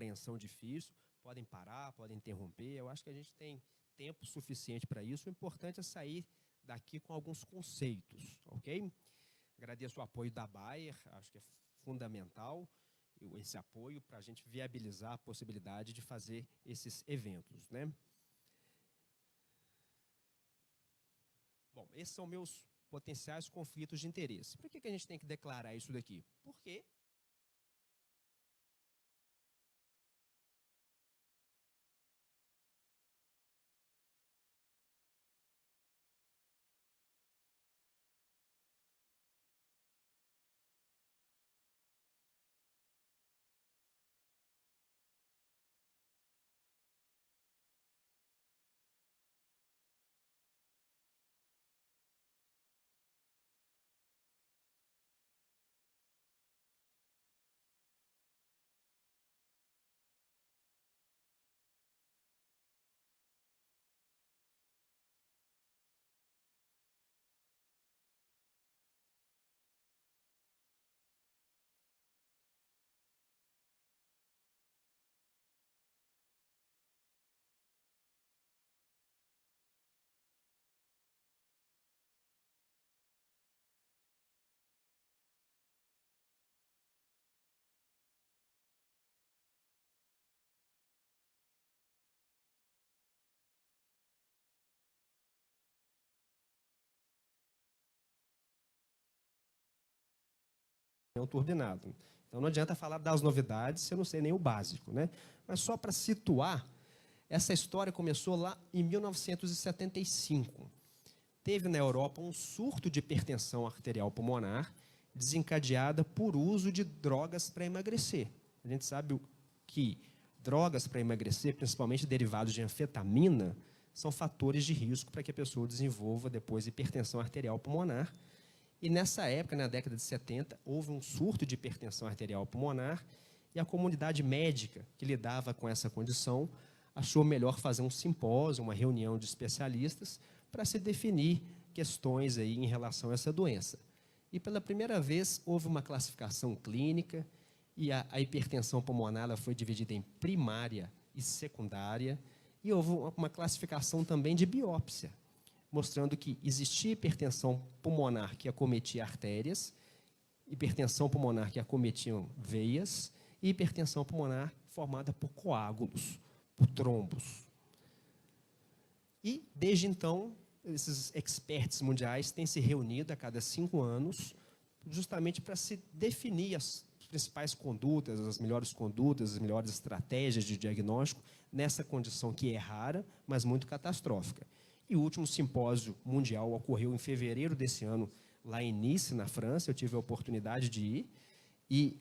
compreensão difícil, podem parar, podem interromper. Eu acho que a gente tem tempo suficiente para isso. O importante é sair daqui com alguns conceitos, ok? Agradeço o apoio da Bayer, acho que é fundamental esse apoio para a gente viabilizar a possibilidade de fazer esses eventos, né? Bom, esses são meus potenciais conflitos de interesse. Por que a gente tem que declarar isso daqui? Porque turbinado. Então, não adianta falar das novidades se eu não sei nem o básico, né? Mas só para situar, essa história começou lá em 1975. Teve na Europa um surto de hipertensão arterial pulmonar desencadeada por uso de drogas para emagrecer. A gente sabe que drogas para emagrecer, principalmente derivados de anfetamina, são fatores de risco para que a pessoa desenvolva depois hipertensão arterial pulmonar. E nessa época, na década de 70, houve um surto de hipertensão arterial pulmonar e a comunidade médica que lidava com essa condição achou melhor fazer um simpósio, uma reunião de especialistas para se definir questões aí em relação a essa doença. E pela primeira vez houve uma classificação clínica e a hipertensão pulmonar ela foi dividida em primária e secundária e houve uma classificação também de biópsia, mostrando que existia hipertensão pulmonar que acometia artérias, hipertensão pulmonar que acometiam veias e hipertensão pulmonar formada por coágulos, por trombos. E, desde então, esses experts mundiais têm se reunido a cada 5 anos justamente para se definir as principais condutas, as melhores estratégias de diagnóstico nessa condição que é rara, mas muito catastrófica. E o último simpósio mundial ocorreu em fevereiro desse ano, lá em Nice, na França. Eu tive a oportunidade de ir, e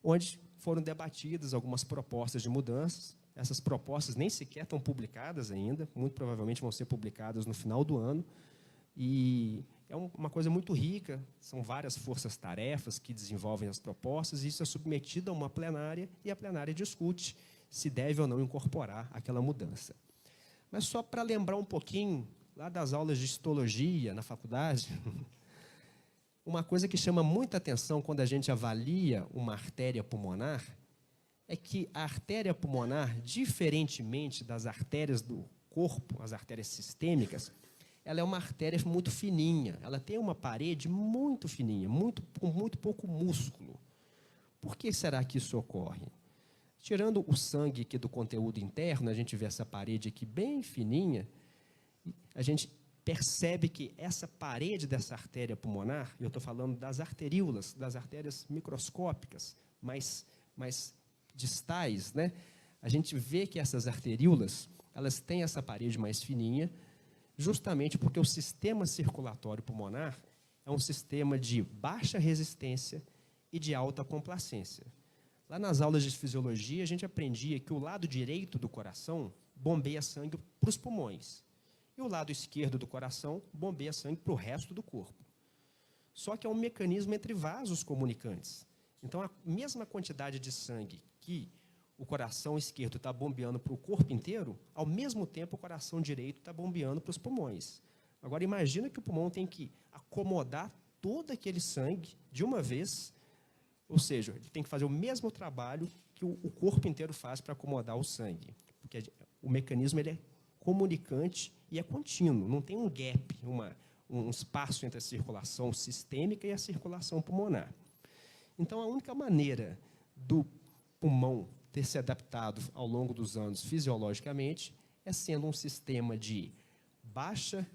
onde foram debatidas algumas propostas de mudanças. Essas propostas nem sequer estão publicadas ainda, muito provavelmente vão ser publicadas no final do ano. E é uma coisa muito rica, são várias forças-tarefas que desenvolvem as propostas, e isso é submetido a uma plenária, e a plenária discute se deve ou não incorporar aquela mudança. Mas só para lembrar um pouquinho, lá das aulas de histologia na faculdade, uma coisa que chama muita atenção quando a gente avalia uma artéria pulmonar é que a artéria pulmonar, diferentemente das artérias do corpo, as artérias sistêmicas, ela é uma artéria muito fininha, ela tem uma parede muito fininha, com muito pouco músculo. Por que será que isso ocorre? Tirando o sangue aqui do conteúdo interno, a gente vê essa parede aqui bem fininha, a gente percebe que essa parede dessa artéria pulmonar, eu estou falando das arteríolas, das artérias microscópicas, mais distais, né? A gente vê que essas arteríolas, elas têm essa parede mais fininha, justamente porque o sistema circulatório pulmonar é um sistema de baixa resistência e de alta complacência. Lá nas aulas de fisiologia, a gente aprendia que o lado direito do coração bombeia sangue para os pulmões, e o lado esquerdo do coração bombeia sangue para o resto do corpo. Só que é um mecanismo entre vasos comunicantes. Então, a mesma quantidade de sangue que o coração esquerdo está bombeando para o corpo inteiro, ao mesmo tempo o coração direito está bombeando para os pulmões. Agora, imagina que o pulmão tem que acomodar todo aquele sangue de uma vez, ou seja, ele tem que fazer o mesmo trabalho que o corpo inteiro faz para acomodar o sangue. Porque o mecanismo ele é comunicante e é contínuo, não tem um gap, um espaço entre a circulação sistêmica e a circulação pulmonar. Então, a única maneira do pulmão ter se adaptado ao longo dos anos fisiologicamente é sendo um sistema de baixa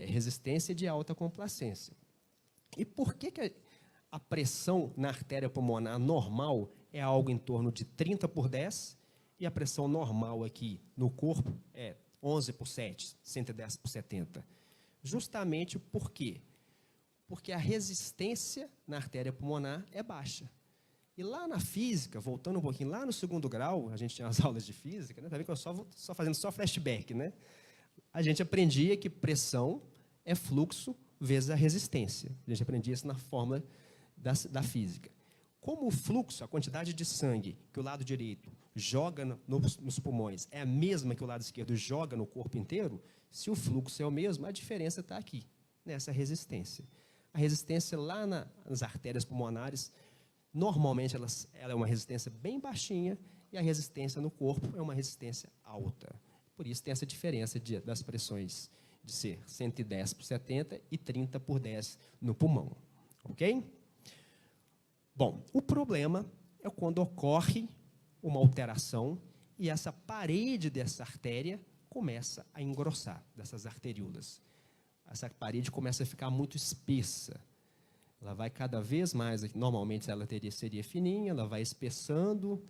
resistência e de alta complacência. E por que a pressão na artéria pulmonar normal é algo em torno de 30/10 e a pressão normal aqui no corpo é 11/7, 110/70? Justamente por quê? Porque a resistência na artéria pulmonar é baixa. E lá na física, voltando um pouquinho, lá no 2º grau, a gente tinha as aulas de física, né? Tá vendo que eu só fazendo só flashback, né? A gente aprendia que pressão é fluxo vezes a resistência. A gente aprendia isso na fórmula da física. Como o fluxo, a quantidade de sangue que o lado direito joga nos pulmões é a mesma que o lado esquerdo joga no corpo inteiro, se o fluxo é o mesmo, a diferença está aqui, nessa resistência. A resistência lá nas artérias pulmonares, normalmente ela é uma resistência bem baixinha e a resistência no corpo é uma resistência alta. Por isso tem essa diferença das pressões de ser 110/70 e 30/10 no pulmão. Ok? Bom, o problema é quando ocorre uma alteração e essa parede dessa artéria começa a engrossar, dessas arteríolas. Essa parede começa a ficar muito espessa. Ela vai cada vez mais, normalmente ela seria fininha, ela vai espessando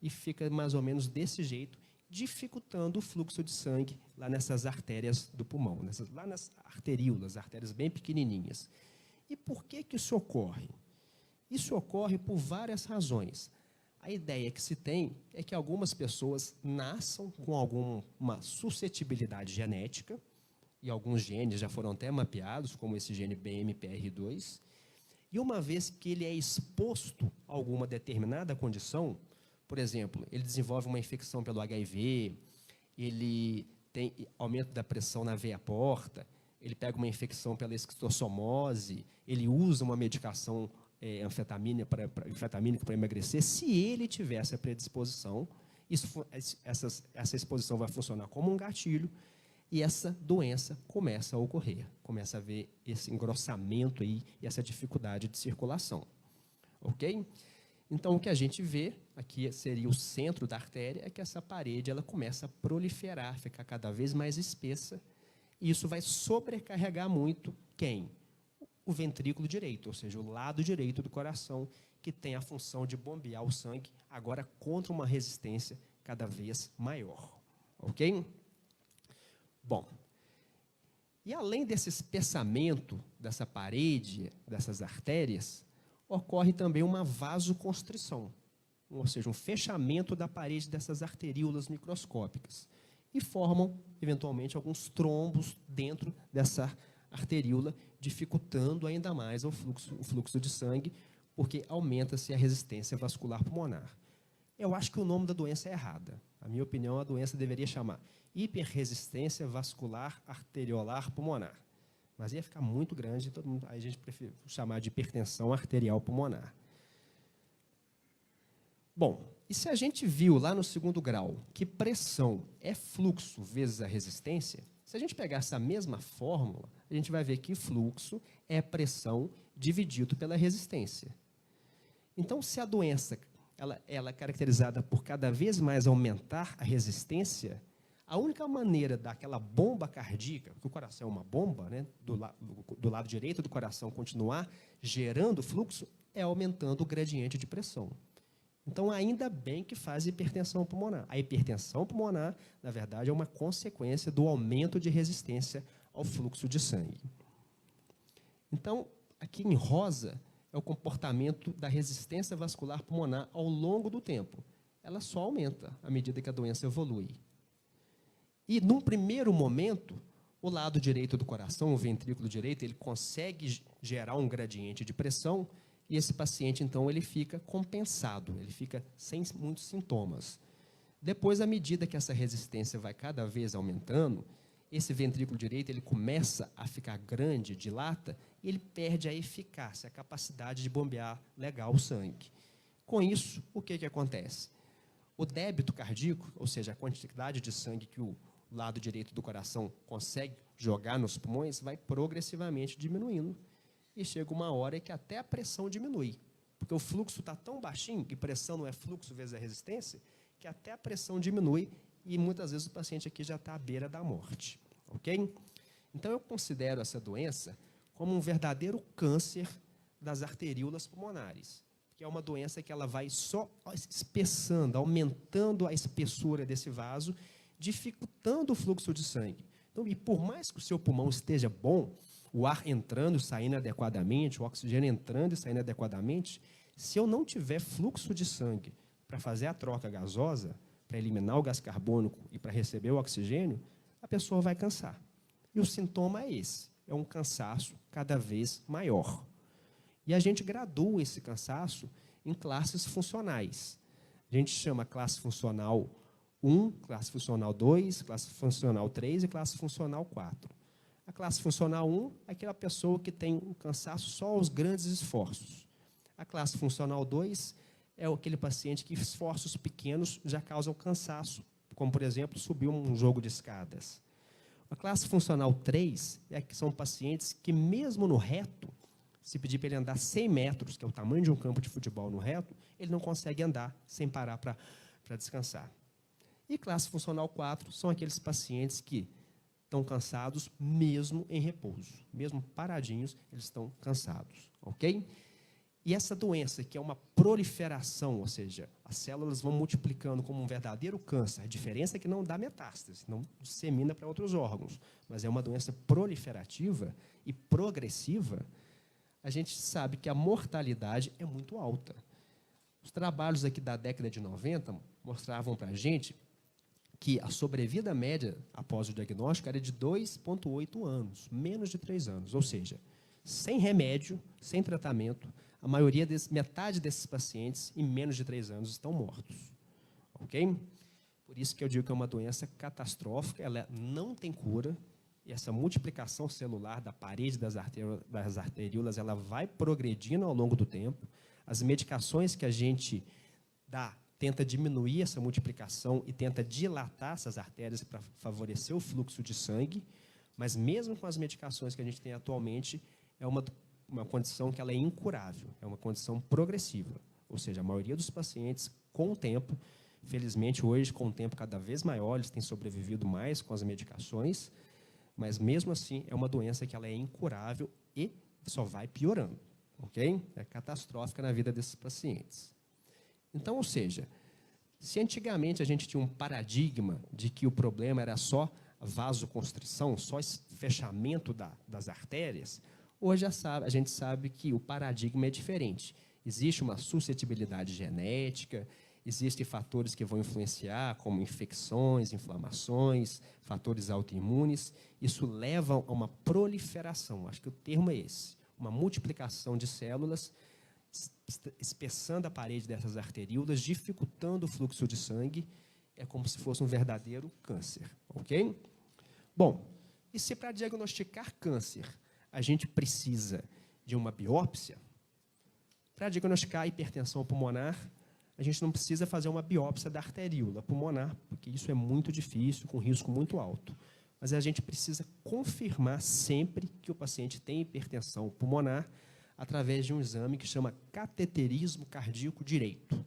e fica mais ou menos desse jeito, dificultando o fluxo de sangue lá nessas artérias do pulmão, lá nas arteríolas, artérias bem pequenininhas. E por que isso ocorre? Isso ocorre por várias razões. A ideia que se tem é que algumas pessoas nasçam com alguma suscetibilidade genética, e alguns genes já foram até mapeados, como esse gene BMPR2, e uma vez que ele é exposto a alguma determinada condição, por exemplo, ele desenvolve uma infecção pelo HIV, ele tem aumento da pressão na veia porta, ele pega uma infecção pela esquistossomose, ele usa uma medicação anfetamínica para emagrecer, se ele tiver essa predisposição, essa exposição vai funcionar como um gatilho e essa doença começa a ocorrer, começa a haver esse engrossamento aí e essa dificuldade de circulação. Ok? Então, o que a gente vê, aqui seria o centro da artéria, é que essa parede ela começa a proliferar, ficar cada vez mais espessa, e isso vai sobrecarregar muito quem? O ventrículo direito, ou seja, o lado direito do coração, que tem a função de bombear o sangue, agora contra uma resistência cada vez maior. Ok? Bom, e além desse espessamento dessa parede, dessas artérias, ocorre também uma vasoconstrição, ou seja, um fechamento da parede dessas arteríolas microscópicas, e formam, eventualmente, alguns trombos dentro dessa arteríola, dificultando ainda mais o fluxo de sangue, porque aumenta-se a resistência vascular pulmonar. Eu acho que o nome da doença é errada. Na minha opinião, a doença deveria chamar hiperresistência vascular arteriolar pulmonar. Mas ia ficar muito grande, aí a gente prefere chamar de hipertensão arterial pulmonar. Bom, e se a gente viu lá no 2º grau que pressão é fluxo vezes a resistência, se a gente pegar essa mesma fórmula, a gente vai ver que fluxo é pressão dividido pela resistência. Então, se a doença ela é caracterizada por cada vez mais aumentar a resistência, a única maneira daquela bomba cardíaca, porque o coração é uma bomba, né, do lado direito do coração continuar gerando fluxo, é aumentando o gradiente de pressão. Então, ainda bem que faz hipertensão pulmonar. A hipertensão pulmonar, na verdade, é uma consequência do aumento de resistência ao fluxo de sangue. Então, aqui em rosa, é o comportamento da resistência vascular pulmonar ao longo do tempo. Ela só aumenta à medida que a doença evolui. E, num primeiro momento, o lado direito do coração, o ventrículo direito, ele consegue gerar um gradiente de pressão e esse paciente, então, ele fica compensado, ele fica sem muitos sintomas. Depois, à medida que essa resistência vai cada vez aumentando, esse ventrículo direito ele começa a ficar grande, dilata, e ele perde a eficácia, a capacidade de bombear legal o sangue. Com isso, o que acontece? O débito cardíaco, ou seja, a quantidade de sangue que o lado direito do coração consegue jogar nos pulmões, vai progressivamente diminuindo. E chega uma hora que até a pressão diminui. Porque o fluxo está tão baixinho, e pressão não é fluxo vezes a resistência, que até a pressão diminui e muitas vezes o paciente aqui já está à beira da morte. Ok? Então, eu considero essa doença como um verdadeiro câncer das arteríolas pulmonares, que é uma doença que ela vai só espessando, aumentando a espessura desse vaso, dificultando o fluxo de sangue. Então, e por mais que o seu pulmão esteja bom, o ar entrando e saindo adequadamente, o oxigênio entrando e saindo adequadamente, se eu não tiver fluxo de sangue para fazer a troca gasosa, para eliminar o gás carbônico e para receber o oxigênio, a pessoa vai cansar. E o sintoma é esse, é um cansaço cada vez maior. E a gente gradua esse cansaço em classes funcionais. A gente chama classe funcional 1, classe funcional 2, classe funcional 3 e classe funcional 4. A classe funcional 1 é aquela pessoa que tem um cansaço só aos grandes esforços. A classe funcional 2 é aquele paciente que esforços pequenos já causam cansaço, como, por exemplo, subir um jogo de escadas. A classe funcional 3 é que são pacientes que, mesmo no reto, se pedir para ele andar 100 metros, que é o tamanho de um campo de futebol no reto, ele não consegue andar sem parar para descansar. E classe funcional 4 são aqueles pacientes que estão cansados mesmo em repouso. Mesmo paradinhos, eles estão cansados. Ok? E essa doença, que é uma proliferação, ou seja, as células vão multiplicando como um verdadeiro câncer. A diferença é que não dá metástase, não dissemina para outros órgãos, mas é uma doença proliferativa e progressiva. A gente sabe que a mortalidade é muito alta. Os trabalhos aqui da década de 90 mostravam para a gente que a sobrevida média após o diagnóstico era de 2,8 anos, menos de 3 anos. Ou seja, sem remédio, sem tratamento, a maioria, metade desses pacientes, em menos de 3 anos, estão mortos. Ok? Por isso que eu digo que é uma doença catastrófica, ela não tem cura, e essa multiplicação celular da parede das arteríolas, ela vai progredindo ao longo do tempo. As medicações que a gente dá tenta diminuir essa multiplicação e tenta dilatar essas artérias para favorecer o fluxo de sangue, mas mesmo com as medicações que a gente tem atualmente, é uma condição que ela é incurável, é uma condição progressiva. Ou seja, a maioria dos pacientes, com o tempo, felizmente hoje, com o tempo cada vez maior, eles têm sobrevivido mais com as medicações, mas mesmo assim é uma doença que ela é incurável e só vai piorando, ok? É catastrófica na vida desses pacientes. Então, ou seja, se antigamente a gente tinha um paradigma de que o problema era só vasoconstrição, só esse fechamento das artérias, hoje a gente sabe que o paradigma é diferente. Existe uma suscetibilidade genética, existem fatores que vão influenciar, como infecções, inflamações, fatores autoimunes. Isso leva a uma proliferação, acho que o termo é esse, uma multiplicação de células, espessando a parede dessas arteríolas, dificultando o fluxo de sangue, é como se fosse um verdadeiro câncer, ok? Bom, e se para diagnosticar câncer a gente precisa de uma biópsia, para diagnosticar a hipertensão pulmonar, a gente não precisa fazer uma biópsia da arteríola pulmonar, porque isso é muito difícil, com risco muito alto. Mas a gente precisa confirmar sempre que o paciente tem hipertensão pulmonar através de um exame que chama cateterismo cardíaco direito.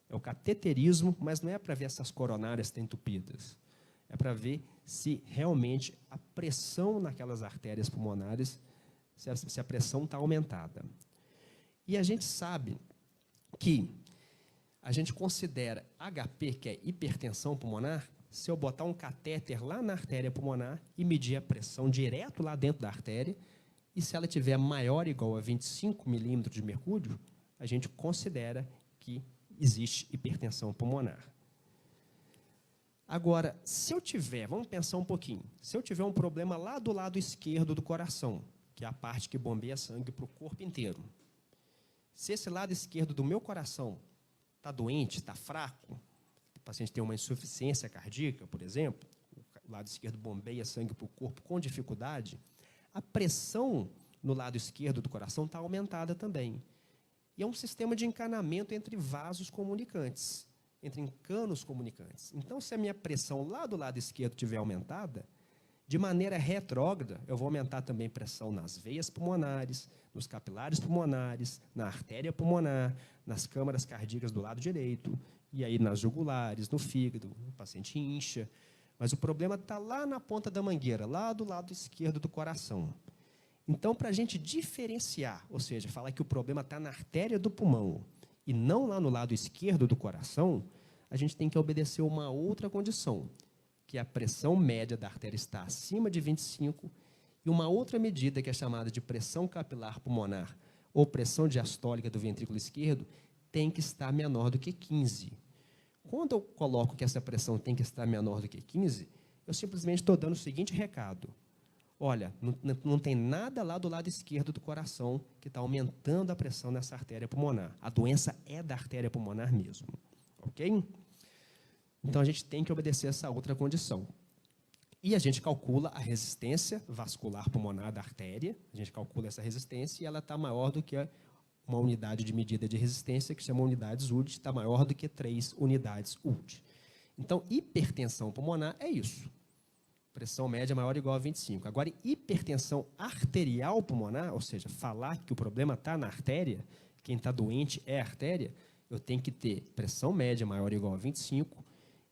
É o cateterismo, mas não é para ver se as coronárias estão entupidas. É para ver se realmente a pressão naquelas artérias pulmonares, se a pressão está aumentada. E a gente sabe que a gente considera HP, que é hipertensão pulmonar, se eu botar um catéter lá na artéria pulmonar e medir a pressão direto lá dentro da artéria, e se ela tiver maior ou igual a 25 milímetros de mercúrio, a gente considera que existe hipertensão pulmonar. Agora, se eu tiver, vamos pensar um pouquinho, se eu tiver um problema lá do lado esquerdo do coração, que é a parte que bombeia sangue para o corpo inteiro, se esse lado esquerdo do meu coração está doente, está fraco, o paciente tem uma insuficiência cardíaca, por exemplo, o lado esquerdo bombeia sangue para o corpo com dificuldade, a pressão no lado esquerdo do coração está aumentada também. E é um sistema de encanamento entre vasos comunicantes, entre canos comunicantes. Então, se a minha pressão lá do lado esquerdo estiver aumentada, de maneira retrógrada, eu vou aumentar também a pressão nas veias pulmonares, nos capilares pulmonares, na artéria pulmonar, nas câmaras cardíacas do lado direito, e aí nas jugulares, no fígado, o paciente incha. Mas o problema está lá na ponta da mangueira, lá do lado esquerdo do coração. Então, para a gente diferenciar, ou seja, falar que o problema está na artéria do pulmão e não lá no lado esquerdo do coração, a gente tem que obedecer uma outra condição, que a pressão média da artéria está acima de 25, e uma outra medida, que é chamada de pressão capilar pulmonar ou pressão diastólica do ventrículo esquerdo, tem que estar menor do que 15. Quando eu coloco que essa pressão tem que estar menor do que 15, eu simplesmente estou dando o seguinte recado. Olha, não tem nada lá do lado esquerdo do coração que está aumentando a pressão nessa artéria pulmonar. A doença é da artéria pulmonar mesmo. Ok? Então, a gente tem que obedecer essa outra condição. E a gente calcula a resistência vascular pulmonar da artéria. A gente calcula essa resistência e ela está maior do que uma unidade de medida de resistência, que chama unidades ULT, está maior do que 3 unidades ULT. Então, hipertensão pulmonar é isso. Pressão média maior ou igual a 25. Agora, hipertensão arterial pulmonar, ou seja, falar que o problema está na artéria, quem está doente é a artéria, eu tenho que ter pressão média maior ou igual a 25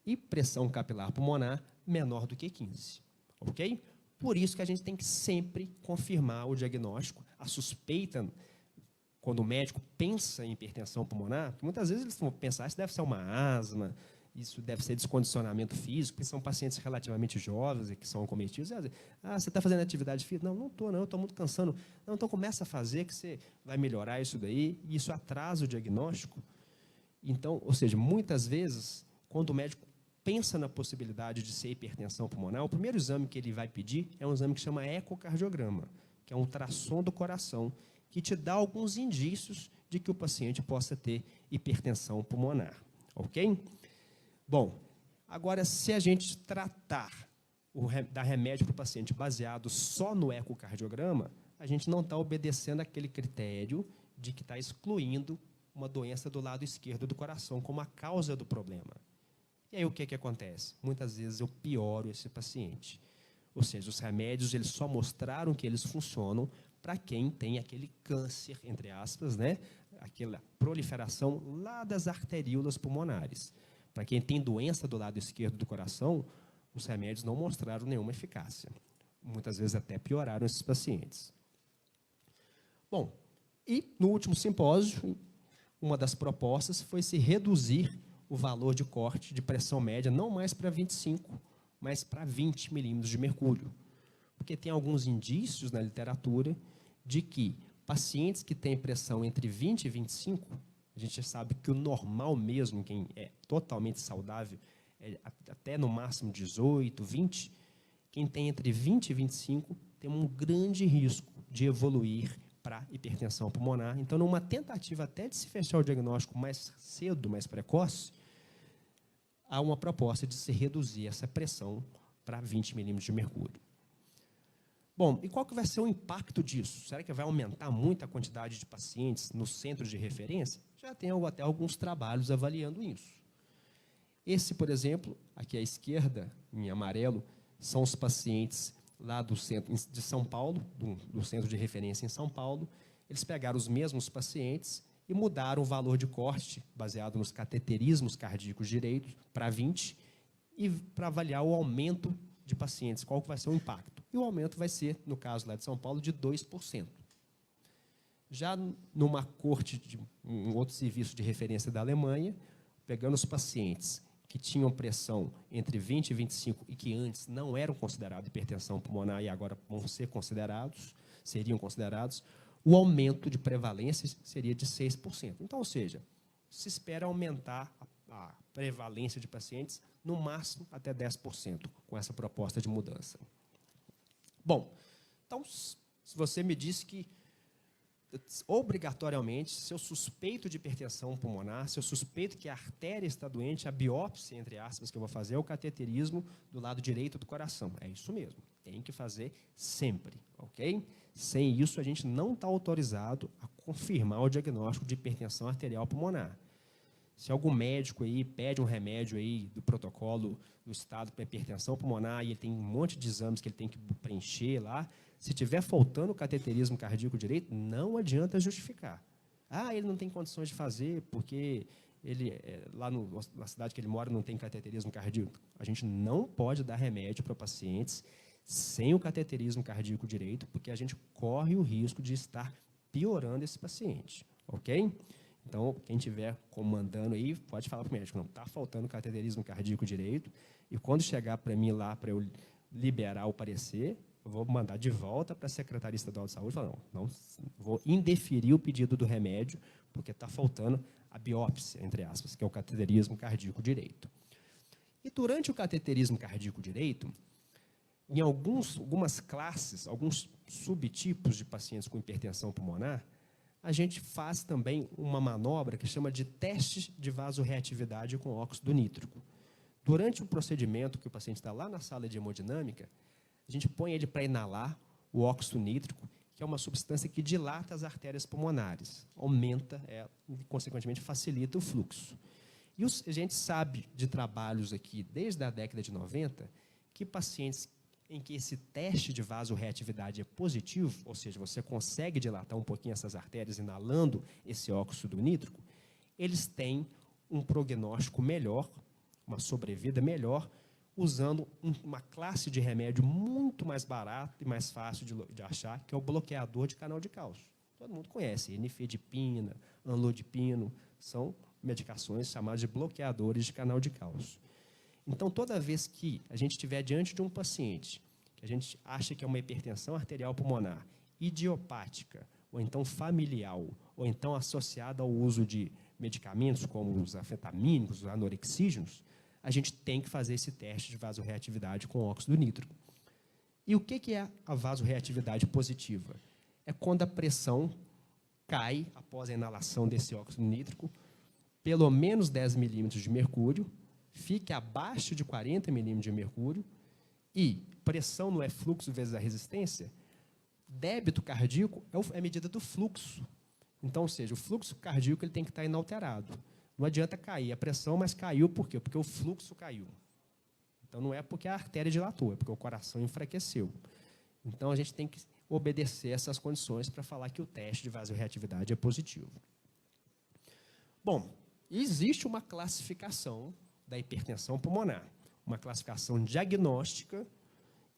e pressão capilar pulmonar menor do que 15. Ok? Por isso que a gente tem que sempre confirmar o diagnóstico, a suspeita, quando o médico pensa em hipertensão pulmonar, porque muitas vezes eles vão pensar que isso deve ser uma asma, isso deve ser descondicionamento físico, porque são pacientes relativamente jovens e que são acometidos. Você está fazendo atividade física? Não, não estou, não, eu estou muito cansando. Não, então começa a fazer que você vai melhorar isso daí, e isso atrasa o diagnóstico. Então, ou seja, muitas vezes, quando o médico pensa na possibilidade de ser hipertensão pulmonar, o primeiro exame que ele vai pedir é um exame que chama ecocardiograma, que é um ultrassom do coração, que te dá alguns indícios de que o paciente possa ter hipertensão pulmonar. Ok? Bom, agora, se a gente tratar, dar remédio para o paciente baseado só no ecocardiograma, a gente não está obedecendo aquele critério de que está excluindo uma doença do lado esquerdo do coração como a causa do problema. E aí o que acontece? Muitas vezes eu pioro esse paciente. Ou seja, os remédios eles só mostraram que eles funcionam para quem tem aquele câncer, entre aspas, né? Aquela proliferação lá das arteríolas pulmonares. Para quem tem doença do lado esquerdo do coração, os remédios não mostraram nenhuma eficácia. Muitas vezes até pioraram esses pacientes. Bom, e no último simpósio, uma das propostas foi se reduzir o valor de corte de pressão média, não mais para 25, mas para 20 milímetros de mercúrio. Porque tem alguns indícios na literatura de que pacientes que têm pressão entre 20 e 25, a gente sabe que o normal mesmo, quem é totalmente saudável, é até no máximo 18, 20, quem tem entre 20 e 25 tem um grande risco de evoluir para hipertensão pulmonar. Então, numa tentativa até de se fechar o diagnóstico mais cedo, mais precoce, há uma proposta de se reduzir essa pressão para 20 milímetros de mercúrio. Bom, e qual que vai ser o impacto disso? Será que vai aumentar muito a quantidade de pacientes no centro de referência? Já tem até alguns trabalhos avaliando isso. Esse, por exemplo, aqui à esquerda, em amarelo, são os pacientes lá do centro de São Paulo, do centro de referência em São Paulo. Eles pegaram os mesmos pacientes e mudaram o valor de corte, baseado nos cateterismos cardíacos direitos, para 20, e para avaliar o aumento de pacientes, qual que vai ser o impacto. E o aumento vai ser, no caso lá de São Paulo, de 2%. Já numa corte de um outro serviço de referência da Alemanha, pegando os pacientes que tinham pressão entre 20 e 25 e que antes não eram considerados hipertensão pulmonar e agora vão ser considerados, seriam considerados, o aumento de prevalência seria de 6%. Então, ou seja, se espera aumentar a prevalência de pacientes no máximo até 10% com essa proposta de mudança. Bom, então, se você me disse que obrigatoriamente, se eu suspeito de hipertensão pulmonar, se eu suspeito que a artéria está doente, a biópsia, entre aspas, que eu vou fazer é o cateterismo do lado direito do coração. É isso mesmo, tem que fazer sempre, ok? Sem isso, a gente não está autorizado a confirmar o diagnóstico de hipertensão arterial pulmonar. Se algum médico aí pede um remédio aí do protocolo do estado para hipertensão pulmonar e ele tem um monte de exames que ele tem que preencher lá, se tiver faltando o cateterismo cardíaco direito, não adianta justificar. Ah, ele não tem condições de fazer porque ele lá na cidade que ele mora não tem cateterismo cardíaco. A gente não pode dar remédio para pacientes sem o cateterismo cardíaco direito, porque a gente corre o risco de estar piorando esse paciente, ok? Então, quem estiver comandando aí, pode falar para o médico, não, está faltando cateterismo cardíaco direito, e quando chegar para mim lá, para eu liberar o parecer, eu vou mandar de volta para a Secretaria Estadual de Saúde, falar, não, vou indeferir o pedido do remédio, porque está faltando a biópsia, entre aspas, que é o cateterismo cardíaco direito. E durante o cateterismo cardíaco direito, em algumas classes, alguns subtipos de pacientes com hipertensão pulmonar, a gente faz também uma manobra que chama de teste de vasorreatividade com óxido nítrico. Durante o procedimento que o paciente está lá na sala de hemodinâmica, a gente põe ele para inalar o óxido nítrico, que é uma substância que dilata as artérias pulmonares, aumenta e, consequentemente, facilita o fluxo. E a gente sabe de trabalhos aqui, desde a década de 90, que pacientes em que esse teste de vasorreatividade é positivo, ou seja, você consegue dilatar um pouquinho essas artérias inalando esse óxido nítrico, eles têm um prognóstico melhor, uma sobrevida melhor, usando uma classe de remédio muito mais barato e mais fácil de achar, que é o bloqueador de canal de cálcio. Todo mundo conhece, nifedipina, amlodipino, são medicações chamadas de bloqueadores de canal de cálcio. Então, toda vez que a gente estiver diante de um paciente que a gente acha que é uma hipertensão arterial pulmonar idiopática, ou então familiar, ou então associada ao uso de medicamentos como os anfetamínicos, os anorexígenos, a gente tem que fazer esse teste de vasorreatividade com óxido nítrico. E o que é a vasorreatividade positiva? É quando a pressão cai, após a inalação desse óxido nítrico, pelo menos 10 milímetros de mercúrio, fique abaixo de 40 milímetros de mercúrio e pressão não é fluxo vezes a resistência, débito cardíaco é a medida do fluxo. Então, ou seja, o fluxo cardíaco ele tem que estar inalterado. Não adianta cair a pressão, mas caiu por quê? Porque o fluxo caiu. Então, não é porque a artéria dilatou, é porque o coração enfraqueceu. Então, a gente tem que obedecer essas condições para falar que o teste de vasorreatividade é positivo. Bom, existe uma classificação da hipertensão pulmonar, uma classificação diagnóstica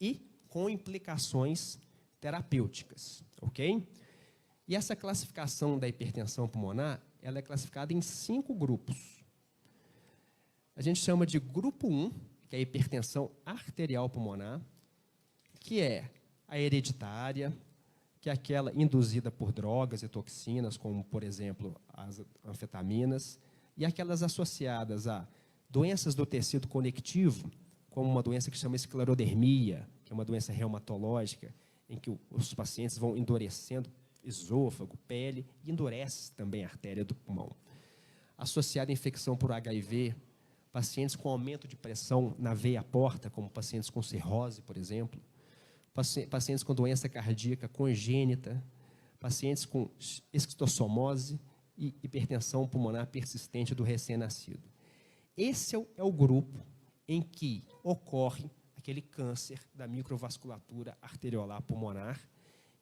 e com implicações terapêuticas, ok? E essa classificação da hipertensão pulmonar, ela é classificada em 5 grupos. A gente chama de grupo 1, que é a hipertensão arterial pulmonar, que é a hereditária, que é aquela induzida por drogas e toxinas, como, por exemplo, as anfetaminas, e aquelas associadas a doenças do tecido conectivo, como uma doença que chama esclerodermia, que é uma doença reumatológica, em que os pacientes vão endurecendo esôfago, pele, e endurece também a artéria do pulmão. Associada à infecção por HIV, pacientes com aumento de pressão na veia porta, como pacientes com cirrose, por exemplo, pacientes com doença cardíaca congênita, pacientes com esquistossomose e hipertensão pulmonar persistente do recém-nascido. Esse é o grupo em que ocorre aquele câncer da microvasculatura arteriolar pulmonar,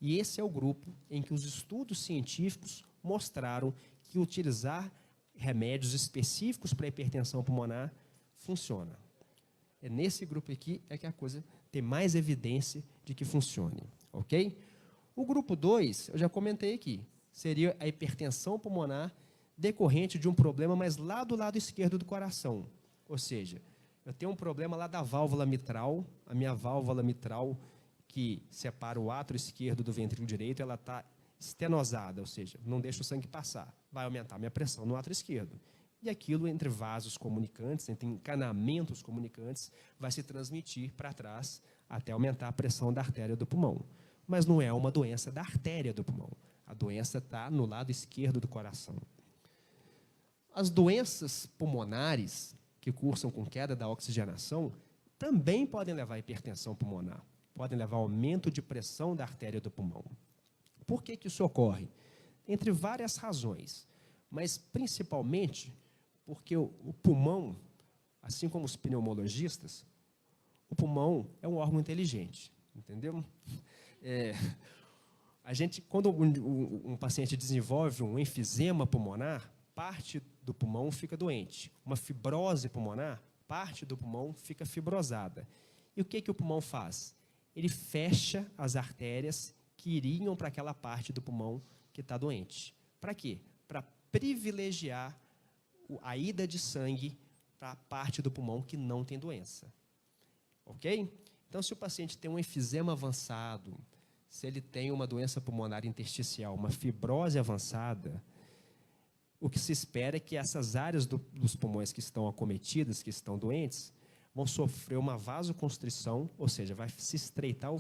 e esse é o grupo em que os estudos científicos mostraram que utilizar remédios específicos para a hipertensão pulmonar funciona. É nesse grupo aqui que a coisa tem mais evidência de que funcione, ok? O grupo 2, eu já comentei aqui, seria a hipertensão pulmonar decorrente de um problema, mas lá do lado esquerdo do coração. Ou seja, eu tenho um problema lá da válvula mitral, a minha válvula mitral que separa o átrio esquerdo do ventrículo direito, ela está estenosada, ou seja, não deixa o sangue passar. Vai aumentar a minha pressão no átrio esquerdo. E aquilo entre vasos comunicantes, entre encanamentos comunicantes, vai se transmitir para trás até aumentar a pressão da artéria do pulmão. Mas não é uma doença da artéria do pulmão. A doença está no lado esquerdo do coração. As doenças pulmonares que cursam com queda da oxigenação também podem levar à hipertensão pulmonar, podem levar ao aumento de pressão da artéria do pulmão. Por que isso ocorre? Entre várias razões, mas principalmente porque o pulmão, assim como os pneumologistas, o pulmão é um órgão inteligente, entendeu? Quando um paciente desenvolve um enfisema pulmonar, parte do pulmão fica doente. Uma fibrose pulmonar, parte do pulmão fica fibrosada. E o que o pulmão faz? Ele fecha as artérias que iriam para aquela parte do pulmão que está doente. Para quê? Para privilegiar a ida de sangue para a parte do pulmão que não tem doença. Ok? Então, se o paciente tem um enfisema avançado, se ele tem uma doença pulmonar intersticial, uma fibrose avançada, o que se espera é que essas áreas dos pulmões que estão acometidas, que estão doentes, vão sofrer uma vasoconstrição, ou seja, vai se estreitar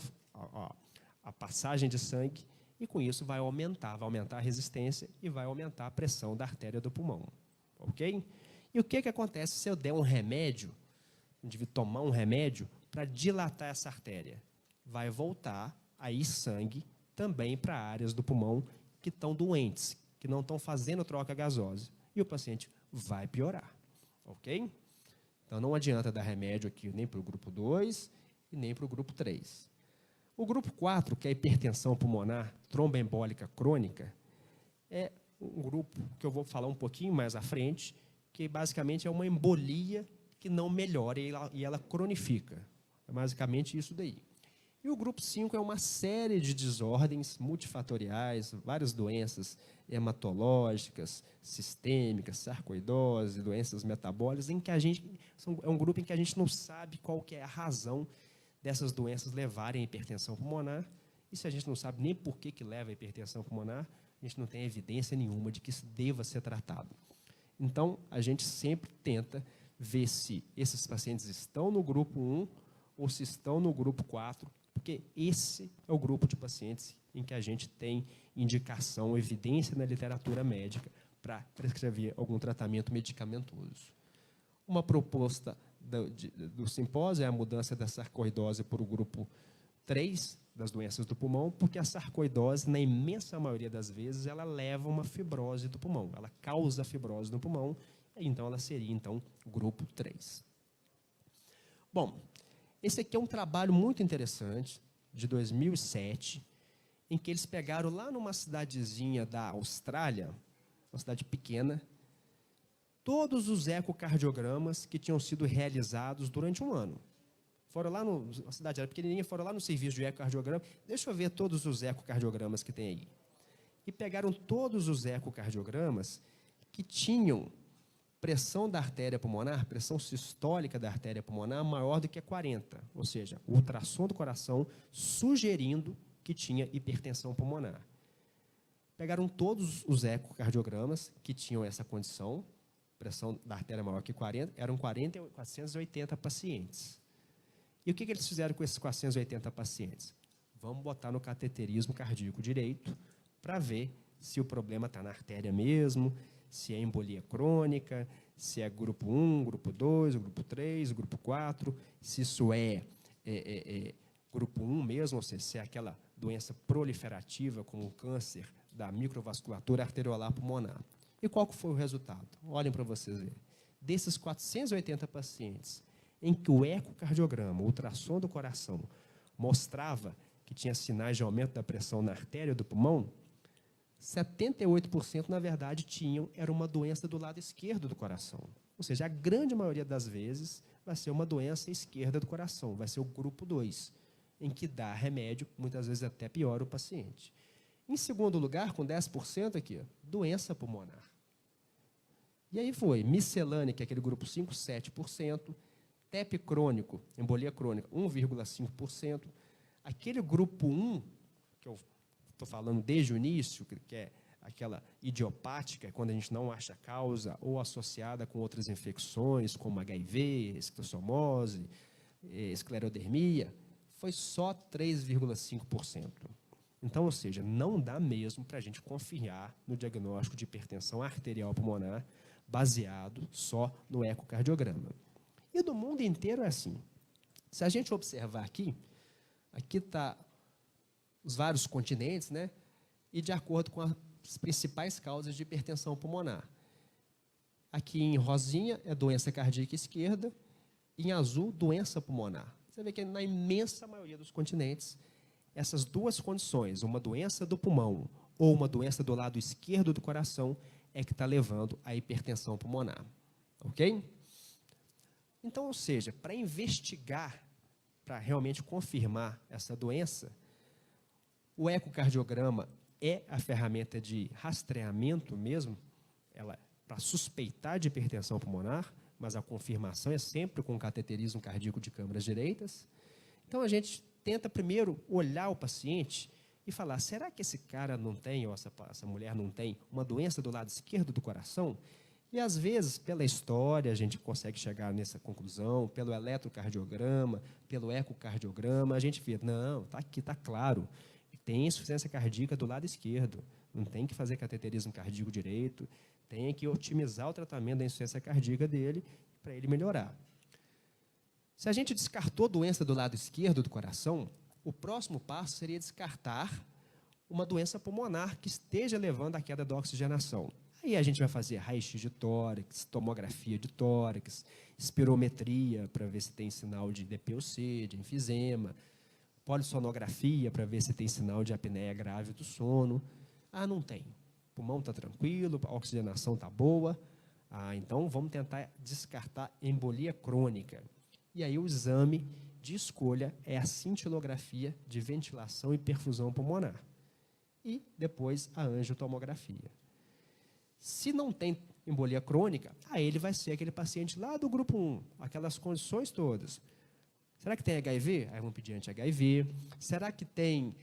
a passagem de sangue, e com isso vai aumentar a resistência e vai aumentar a pressão da artéria do pulmão. Ok? E o que acontece se eu der um remédio, o indivíduo tomar um remédio para dilatar essa artéria? Vai voltar aí sangue também para áreas do pulmão que estão doentes, que não estão fazendo troca gasosa. E o paciente vai piorar. Ok? Então, não adianta dar remédio aqui nem para o grupo 2 e nem para o grupo 3. O grupo 4, que é a hipertensão pulmonar tromboembólica crônica, é um grupo que eu vou falar um pouquinho mais à frente, que basicamente é uma embolia que não melhora e ela cronifica. É basicamente isso daí. E o grupo 5 é uma série de desordens multifatoriais, várias doenças hematológicas, sistêmicas, sarcoidose, doenças metabólicas, em que é um grupo em que a gente não sabe qual que é a razão dessas doenças levarem à hipertensão pulmonar. E se a gente não sabe nem por que leva à hipertensão pulmonar, a gente não tem evidência nenhuma de que isso deva ser tratado. Então, a gente sempre tenta ver se esses pacientes estão no grupo 1 ou se estão no grupo 4, porque esse é o grupo de pacientes em que a gente tem indicação, evidência na literatura médica para prescrever algum tratamento medicamentoso. Uma proposta do simpósio é a mudança da sarcoidose para o grupo 3 das doenças do pulmão, porque a sarcoidose, na imensa maioria das vezes, ela leva a uma fibrose do pulmão, ela causa fibrose no pulmão, então ela seria, então, grupo 3. Bom, esse aqui é um trabalho muito interessante, de 2007, em que eles pegaram lá numa cidadezinha da Austrália, uma cidade pequena, todos os ecocardiogramas que tinham sido realizados durante um ano. Foram lá, a cidade era pequenininha, foram lá no serviço de ecocardiograma, deixa eu ver todos os ecocardiogramas que tem aí. E pegaram todos os ecocardiogramas que tinham pressão da artéria pulmonar, pressão sistólica da artéria pulmonar maior do que 40, ou seja, o ultrassom do coração sugerindo que tinha hipertensão pulmonar. Pegaram todos os ecocardiogramas que tinham essa condição, pressão da artéria maior que 40, eram 480 pacientes. E o que eles fizeram com esses 480 pacientes? Vamos botar no cateterismo cardíaco direito para ver se o problema está na artéria mesmo, se é embolia crônica, se é grupo 1, grupo 2, grupo 3, grupo 4, se isso é grupo 1 mesmo, ou seja, se é aquela doença proliferativa como o câncer da microvasculatura arteriolar pulmonar. E qual que foi o resultado? Olhem para vocês verem. Desses 480 pacientes em que o ecocardiograma, o ultrassom do coração, mostrava que tinha sinais de aumento da pressão na artéria do pulmão, 78%, na verdade, era uma doença do lado esquerdo do coração. Ou seja, a grande maioria das vezes vai ser uma doença esquerda do coração, vai ser o grupo 2, em que dá remédio, muitas vezes até piora o paciente. Em segundo lugar, com 10% aqui, doença pulmonar. E aí foi miscelânea, que é aquele grupo 5, 7%, TEP crônico, embolia crônica, 1,5%. Aquele grupo 1, que eu estou falando desde o início, que é aquela idiopática, quando a gente não acha causa, ou associada com outras infecções, como HIV, esquistossomose, esclerodermia, foi só 3,5%. Então, ou seja, não dá mesmo para a gente confiar no diagnóstico de hipertensão arterial pulmonar baseado só no ecocardiograma. E do mundo inteiro é assim. Se a gente observar aqui está os vários continentes, né? E de acordo com as principais causas de hipertensão pulmonar. Aqui em rosinha é doença cardíaca esquerda, em azul, doença pulmonar. Você vê que na imensa maioria dos continentes, essas duas condições, uma doença do pulmão ou uma doença do lado esquerdo do coração, é que está levando à hipertensão pulmonar. Ok? Então, ou seja, para investigar, para realmente confirmar essa doença, o ecocardiograma é a ferramenta de rastreamento mesmo, ela para suspeitar de hipertensão pulmonar, mas a confirmação é sempre com cateterismo cardíaco de câmaras direitas. Então, a gente tenta primeiro olhar o paciente e falar, será que esse cara não tem, ou essa mulher não tem, uma doença do lado esquerdo do coração? E, às vezes, pela história, a gente consegue chegar nessa conclusão, pelo eletrocardiograma, pelo ecocardiograma, a gente vê, não, está aqui, está claro, tem insuficiência cardíaca do lado esquerdo, não tem que fazer cateterismo cardíaco direito, tem que otimizar o tratamento da insuficiência cardíaca dele para ele melhorar. Se a gente descartou doença do lado esquerdo do coração, o próximo passo seria descartar uma doença pulmonar que esteja levando à queda da oxigenação. Aí a gente vai fazer raio-x de tórax, tomografia de tórax, espirometria para ver se tem sinal de DPOC, de enfisema, polissonografia para ver se tem sinal de apneia grave do sono. Ah, não tem. O pulmão está tranquilo, a oxigenação está boa. Ah, então vamos tentar descartar embolia crônica. E aí o exame de escolha é a cintilografia de ventilação e perfusão pulmonar. E depois a angiotomografia. Se não tem embolia crônica, aí ele vai ser aquele paciente lá do grupo 1, aquelas condições todas. Será que tem HIV? Aí vamos pedir anti-HIV. Será que tem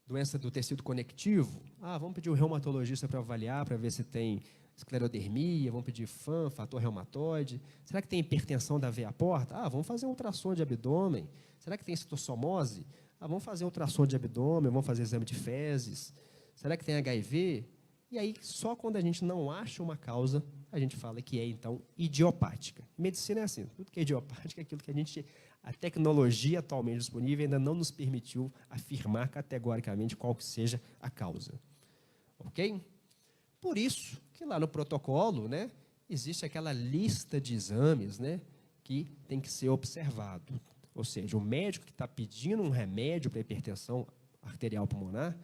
doença do tecido conectivo? Ah, vamos pedir o reumatologista para avaliar, para ver se tem esclerodermia, vamos pedir FAM, fator reumatoide. Será que tem hipertensão da veia porta? Ah, vamos fazer um ultrassom de abdômen. Será que tem citossomose? Ah, vamos fazer um ultrassom de abdômen, vamos fazer exame de fezes. Será que tem HIV? E aí, só quando a gente não acha uma causa, a gente fala que é, então, idiopática. Medicina é assim, tudo que é idiopático é aquilo que a tecnologia atualmente disponível ainda não nos permitiu afirmar categoricamente qual que seja a causa. Ok? Por isso que lá no protocolo, né, existe aquela lista de exames, né, que tem que ser observado. Ou seja, o médico que está pedindo um remédio para hipertensão arterial pulmonar,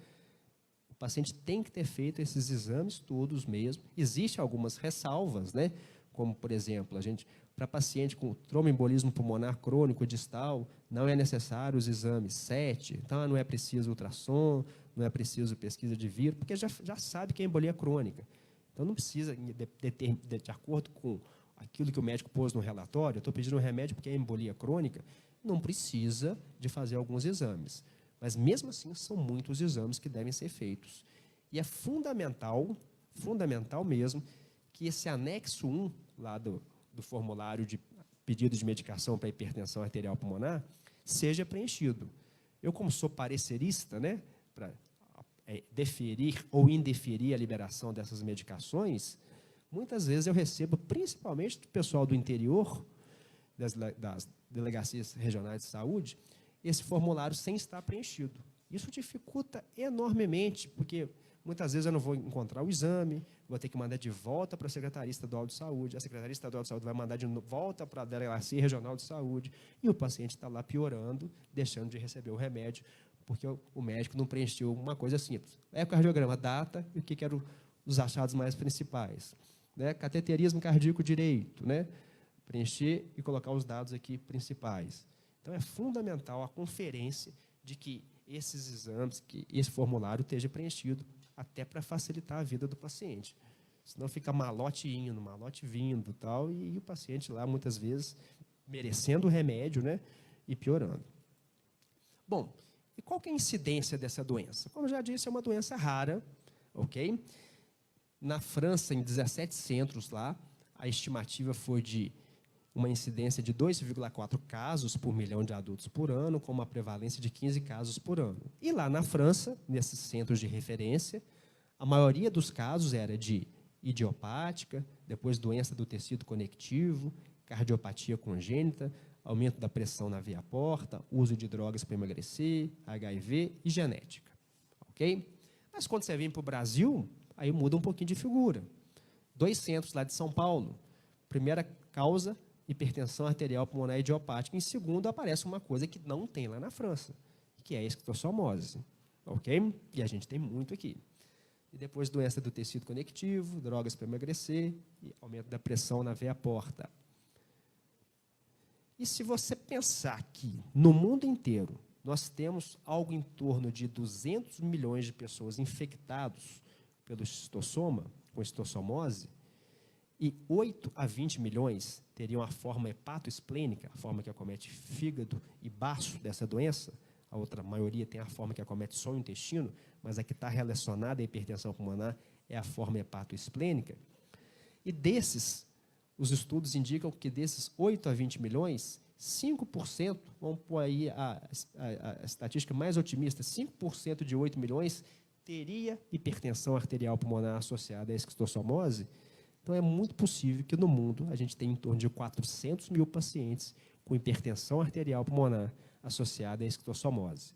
o paciente tem que ter feito esses exames todos mesmo. Existem algumas ressalvas, né? Como, por exemplo, para paciente com tromboembolismo pulmonar crônico distal, não é necessário os exames 7, então não é preciso ultrassom, não é preciso pesquisa de vírus, porque já sabe que é embolia crônica. Então, não precisa, de acordo com aquilo que o médico pôs no relatório, eu estou pedindo um remédio porque é embolia crônica, não precisa de fazer alguns exames. Mas, mesmo assim, são muitos exames que devem ser feitos. E é fundamental mesmo, que esse anexo 1, lá do formulário de pedido de medicação para hipertensão arterial pulmonar, seja preenchido. Eu, como sou parecerista, né, para deferir ou indeferir a liberação dessas medicações, muitas vezes eu recebo, principalmente do pessoal do interior, das delegacias regionais de saúde, esse formulário sem estar preenchido. Isso dificulta enormemente, porque muitas vezes eu não vou encontrar o exame, vou ter que mandar de volta para a Secretaria Estadual de Saúde, a Secretaria Estadual de Saúde vai mandar de volta para a Delegacia Regional de Saúde, e o paciente está lá piorando, deixando de receber o remédio, porque o médico não preencheu uma coisa simples. Ecocardiograma, data e o que eram os achados mais principais. Né? Cateterismo cardíaco direito, né? Preencher e colocar os dados aqui principais. Então, é fundamental a conferência de que esses exames, que esse formulário esteja preenchido, até para facilitar a vida do paciente. Senão fica malote indo, malote vindo, tal, e o paciente lá, muitas vezes, merecendo o remédio, né, e piorando. Bom, e qual que é a incidência dessa doença? Como eu já disse, é uma doença rara, ok? Na França, em 17 centros lá, a estimativa foi de uma incidência de 2,4 casos por milhão de adultos por ano, com uma prevalência de 15 casos por ano. E lá na França, nesses centros de referência, a maioria dos casos era de idiopática, depois doença do tecido conectivo, cardiopatia congênita, aumento da pressão na veia porta, uso de drogas para emagrecer, HIV e genética. Ok? Mas quando você vem para o Brasil, aí muda um pouquinho de figura. 2 centros lá de São Paulo. Primeira causa, hipertensão arterial pulmonar idiopática. Em segundo, aparece uma coisa que não tem lá na França, que é a esquistossomose. Ok? E a gente tem muito aqui. E depois, doença do tecido conectivo, drogas para emagrecer e aumento da pressão na veia porta. E se você pensar que, no mundo inteiro, nós temos algo em torno de 200 milhões de pessoas infectados pelo esquistossoma, com esquistossomose, e 8 a 20 milhões teriam a forma hepatoesplênica, a forma que acomete fígado e baço dessa doença, a outra maioria tem a forma que acomete só o intestino, mas a que está relacionada à hipertensão pulmonar é a forma hepatoesplênica. E desses, os estudos indicam que desses 8 a 20 milhões, 5%, vamos pôr aí a estatística mais otimista, 5% de 8 milhões teria hipertensão arterial pulmonar associada à esquistossomose. Então, é muito possível que no mundo a gente tenha em torno de 400 mil pacientes com hipertensão arterial pulmonar associada à esquistossomose.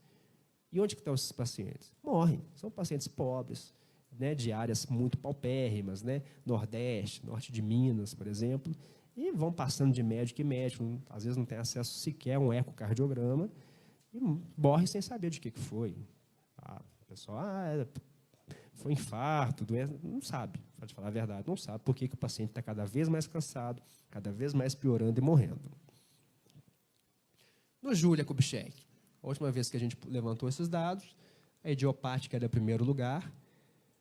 E onde que estão esses pacientes? Morrem. São pacientes pobres, né, de áreas muito paupérrimas, né, Nordeste, Norte de Minas, por exemplo, e vão passando de médico em médico, às vezes não tem acesso sequer a um ecocardiograma, e morre sem saber de que foi. O pessoal, foi infarto, doença, não sabe, pode falar a verdade, não sabe por que o paciente está cada vez mais cansado, cada vez mais piorando e morrendo. No Júlia Kubitschek, a última vez que a gente levantou esses dados, a idiopática era em primeiro lugar.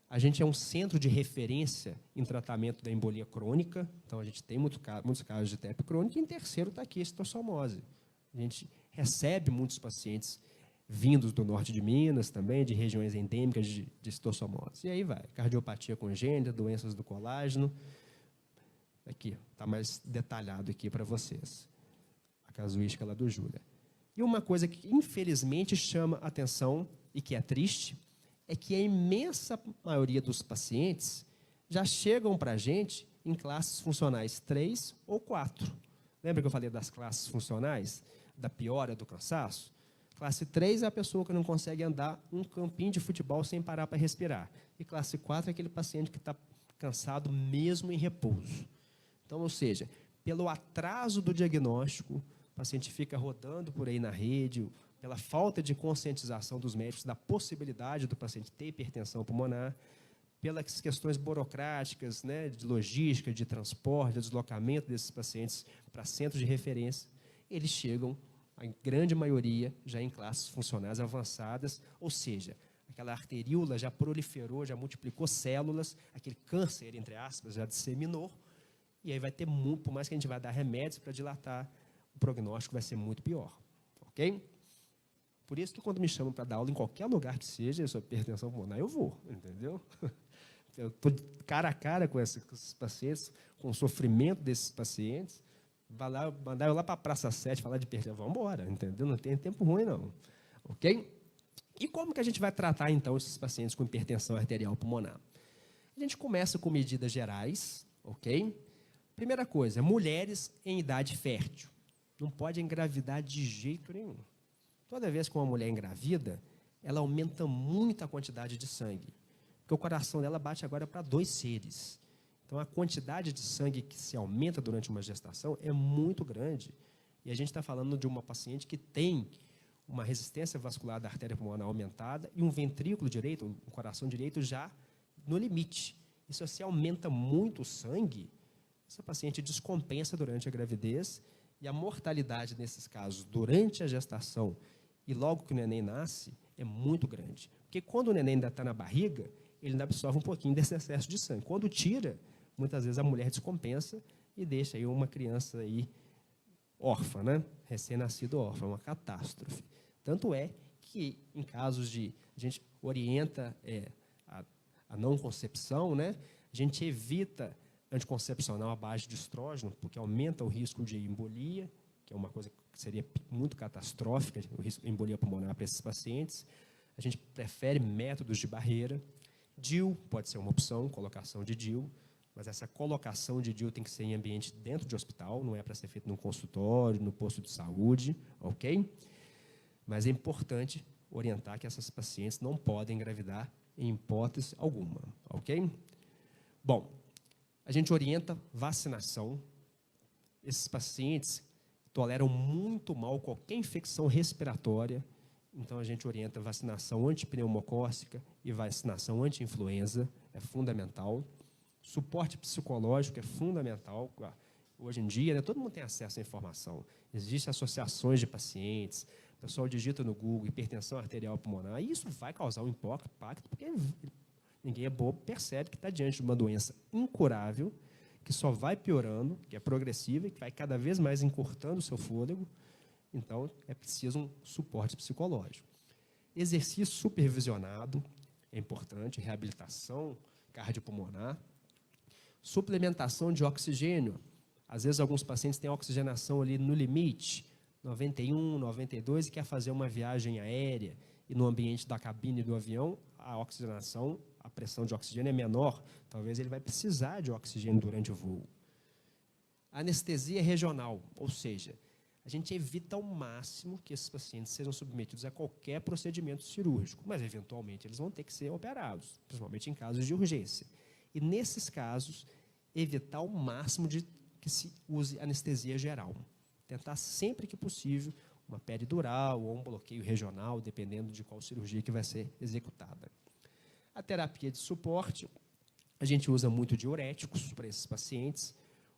A gente é um centro de referência em tratamento da embolia crônica, então a gente tem muitos casos de TEP crônica, e em terceiro está aqui a esquistossomose. A gente recebe muitos pacientes vindos do norte de Minas também, de regiões endêmicas de esquistossomose. E aí vai, cardiopatia congênita, doenças do colágeno. Aqui, está mais detalhado aqui para vocês, a casuística lá do Júlia. E uma coisa que, infelizmente, chama atenção e que é triste, é que a imensa maioria dos pacientes já chegam para a gente em classes funcionais 3 ou 4. Lembra que eu falei das classes funcionais? Da piora do cansaço? Classe 3 é a pessoa que não consegue andar um campinho de futebol sem parar para respirar. E classe 4 é aquele paciente que está cansado mesmo em repouso. Então, ou seja, pelo atraso do diagnóstico, o paciente fica rodando por aí na rede, pela falta de conscientização dos médicos da possibilidade do paciente ter hipertensão pulmonar, pelas questões burocráticas, né, de logística, de transporte, de deslocamento desses pacientes para centros de referência, eles chegam, a grande maioria, já em classes funcionais avançadas, ou seja, aquela arteríola já proliferou, já multiplicou células, aquele câncer, entre aspas, já disseminou, e aí vai ter muito, por mais que a gente vai dar remédios para dilatar, o prognóstico vai ser muito pior. Ok? Por isso que quando me chamam para dar aula em qualquer lugar que seja sobre hipertensão pulmonar, eu vou, entendeu? Eu estou cara a cara com esses pacientes, com o sofrimento desses pacientes, mandar eu lá para a Praça 7 falar de hipertensão, vamos embora, entendeu? Não tem tempo ruim, não. Ok? E como que a gente vai tratar, então, esses pacientes com hipertensão arterial pulmonar? A gente começa com medidas gerais, ok? Primeira coisa, mulheres em idade fértil. Não pode engravidar de jeito nenhum. Toda vez que uma mulher engravida, ela aumenta muito a quantidade de sangue, porque o coração dela bate agora para 2 seres. Então, a quantidade de sangue que se aumenta durante uma gestação é muito grande. E a gente está falando de uma paciente que tem uma resistência vascular da artéria pulmonar aumentada e um ventrículo direito, um coração direito já no limite. E se você aumenta muito o sangue, essa paciente descompensa durante a gravidez e a mortalidade nesses casos durante a gestação e logo que o neném nasce é muito grande. Porque quando o neném ainda está na barriga, ele ainda absorve um pouquinho desse excesso de sangue. Quando tira, muitas vezes a mulher descompensa e deixa aí uma criança aí órfã, né? Recém-nascido órfã, uma catástrofe. Tanto é que, em casos de... A gente orienta a não concepção, né? A gente evita anticoncepcional à base de estrógeno, porque aumenta o risco de embolia, que é uma coisa que seria muito catastrófica, o risco de embolia pulmonar para esses pacientes. A gente prefere métodos de barreira. DIU pode ser uma opção, colocação de DIU, mas essa colocação de DIU tem que ser em ambiente dentro de hospital, não é para ser feito no consultório, no posto de saúde, ok? Mas é importante orientar que essas pacientes não podem engravidar em hipótese alguma, ok? Bom, a gente orienta vacinação. Esses pacientes toleram muito mal qualquer infecção respiratória, então a gente orienta vacinação antipneumocócica e vacinação anti-influenza, é fundamental. Suporte psicológico é fundamental. Hoje em dia, né, todo mundo tem acesso à informação. Existem associações de pacientes, o pessoal digita no Google hipertensão arterial pulmonar, e isso vai causar um impacto, porque ninguém é bobo, percebe que está diante de uma doença incurável, que só vai piorando, que é progressiva e que vai cada vez mais encurtando o seu fôlego. Então, é preciso um suporte psicológico. Exercício supervisionado é importante, reabilitação cardiopulmonar. Suplementação de oxigênio. Às vezes, alguns pacientes têm oxigenação ali no limite, 91, 92, e quer fazer uma viagem aérea, e no ambiente da cabine do avião, a oxigenação, a pressão de oxigênio é menor, talvez ele vai precisar de oxigênio durante o voo. Anestesia regional, ou seja, a gente evita ao máximo que esses pacientes sejam submetidos a qualquer procedimento cirúrgico, mas, eventualmente, eles vão ter que ser operados, principalmente em casos de urgência. E, nesses casos, evitar ao máximo de que se use anestesia geral. Tentar, sempre que possível, uma peridural ou um bloqueio regional, dependendo de qual cirurgia que vai ser executada. A terapia de suporte, a gente usa muito diuréticos para esses pacientes.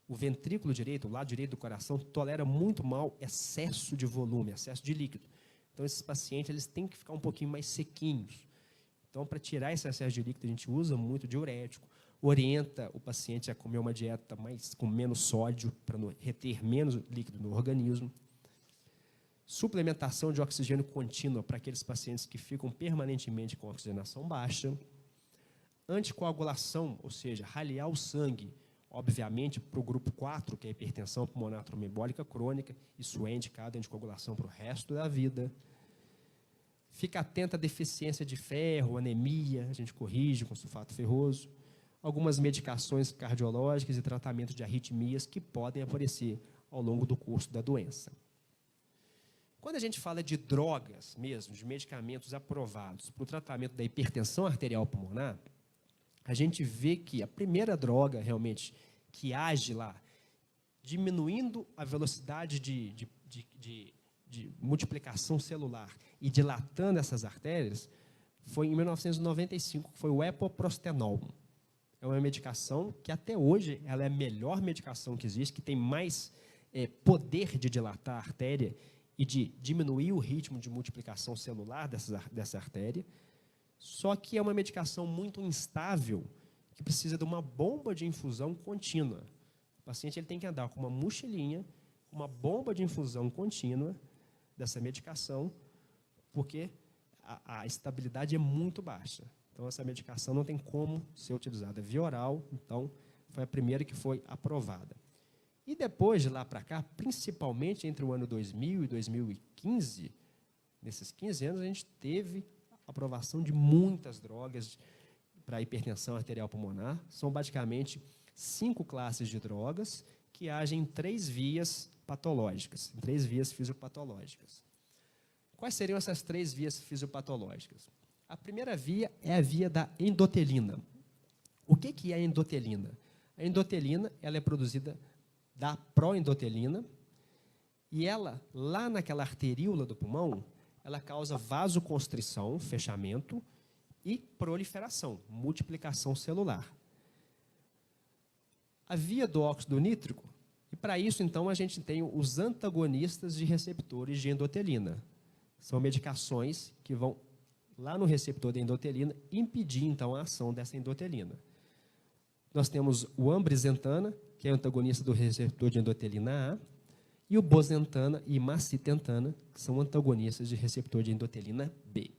O ventrículo direito, o lado direito do coração, tolera muito mal excesso de volume, excesso de líquido. Então, esses pacientes eles têm que ficar um pouquinho mais sequinhos. Então, para tirar esse excesso de líquido, a gente usa muito diurético, orienta o paciente a comer uma dieta com menos sódio, para reter menos líquido no organismo. Suplementação de oxigênio contínua para aqueles pacientes que ficam permanentemente com oxigenação baixa. Anticoagulação, ou seja, ralear o sangue, obviamente, para o grupo 4, que é a hipertensão pulmonar tromboembólica crônica, isso é indicado anticoagulação para o resto da vida. Fica atento à deficiência de ferro, anemia, a gente corrige com sulfato ferroso. Algumas medicações cardiológicas e tratamento de arritmias que podem aparecer ao longo do curso da doença. Quando a gente fala de drogas mesmo, de medicamentos aprovados para o tratamento da hipertensão arterial pulmonar, a gente vê que a primeira droga, realmente, que age lá, diminuindo a velocidade de multiplicação celular e dilatando essas artérias, foi em 1995, que foi o epoprostenol. É uma medicação que, até hoje, ela é a melhor medicação que existe, que tem mais poder de dilatar a artéria e de diminuir o ritmo de multiplicação celular dessa artéria. Só que é uma medicação muito instável, que precisa de uma bomba de infusão contínua. O paciente ele tem que andar com uma mochilinha, uma bomba de infusão contínua dessa medicação, porque a estabilidade é muito baixa. Então, essa medicação não tem como ser utilizada via oral, então, foi a primeira que foi aprovada. E depois, de lá para cá, principalmente entre o ano 2000 e 2015, nesses 15 anos, a gente teve aprovação de muitas drogas para hipertensão arterial pulmonar. São basicamente 5 classes de drogas que agem em 3 vias patológicas, em 3 vias fisiopatológicas. Quais seriam essas 3 vias fisiopatológicas? A primeira via é a via da endotelina. O que é a endotelina? A endotelina ela é produzida da proendotelina e ela, lá naquela arteríola do pulmão, ela causa vasoconstrição, fechamento, e proliferação, multiplicação celular. A via do óxido nítrico, e para isso, então, a gente tem os antagonistas de receptores de endotelina. São medicações que vão lá no receptor da endotelina impedir, então, a ação dessa endotelina. Nós temos o ambrisentan, que é antagonista do receptor de endotelina A, e o bosentan e macitentan, que são antagonistas de receptor de endotelina B.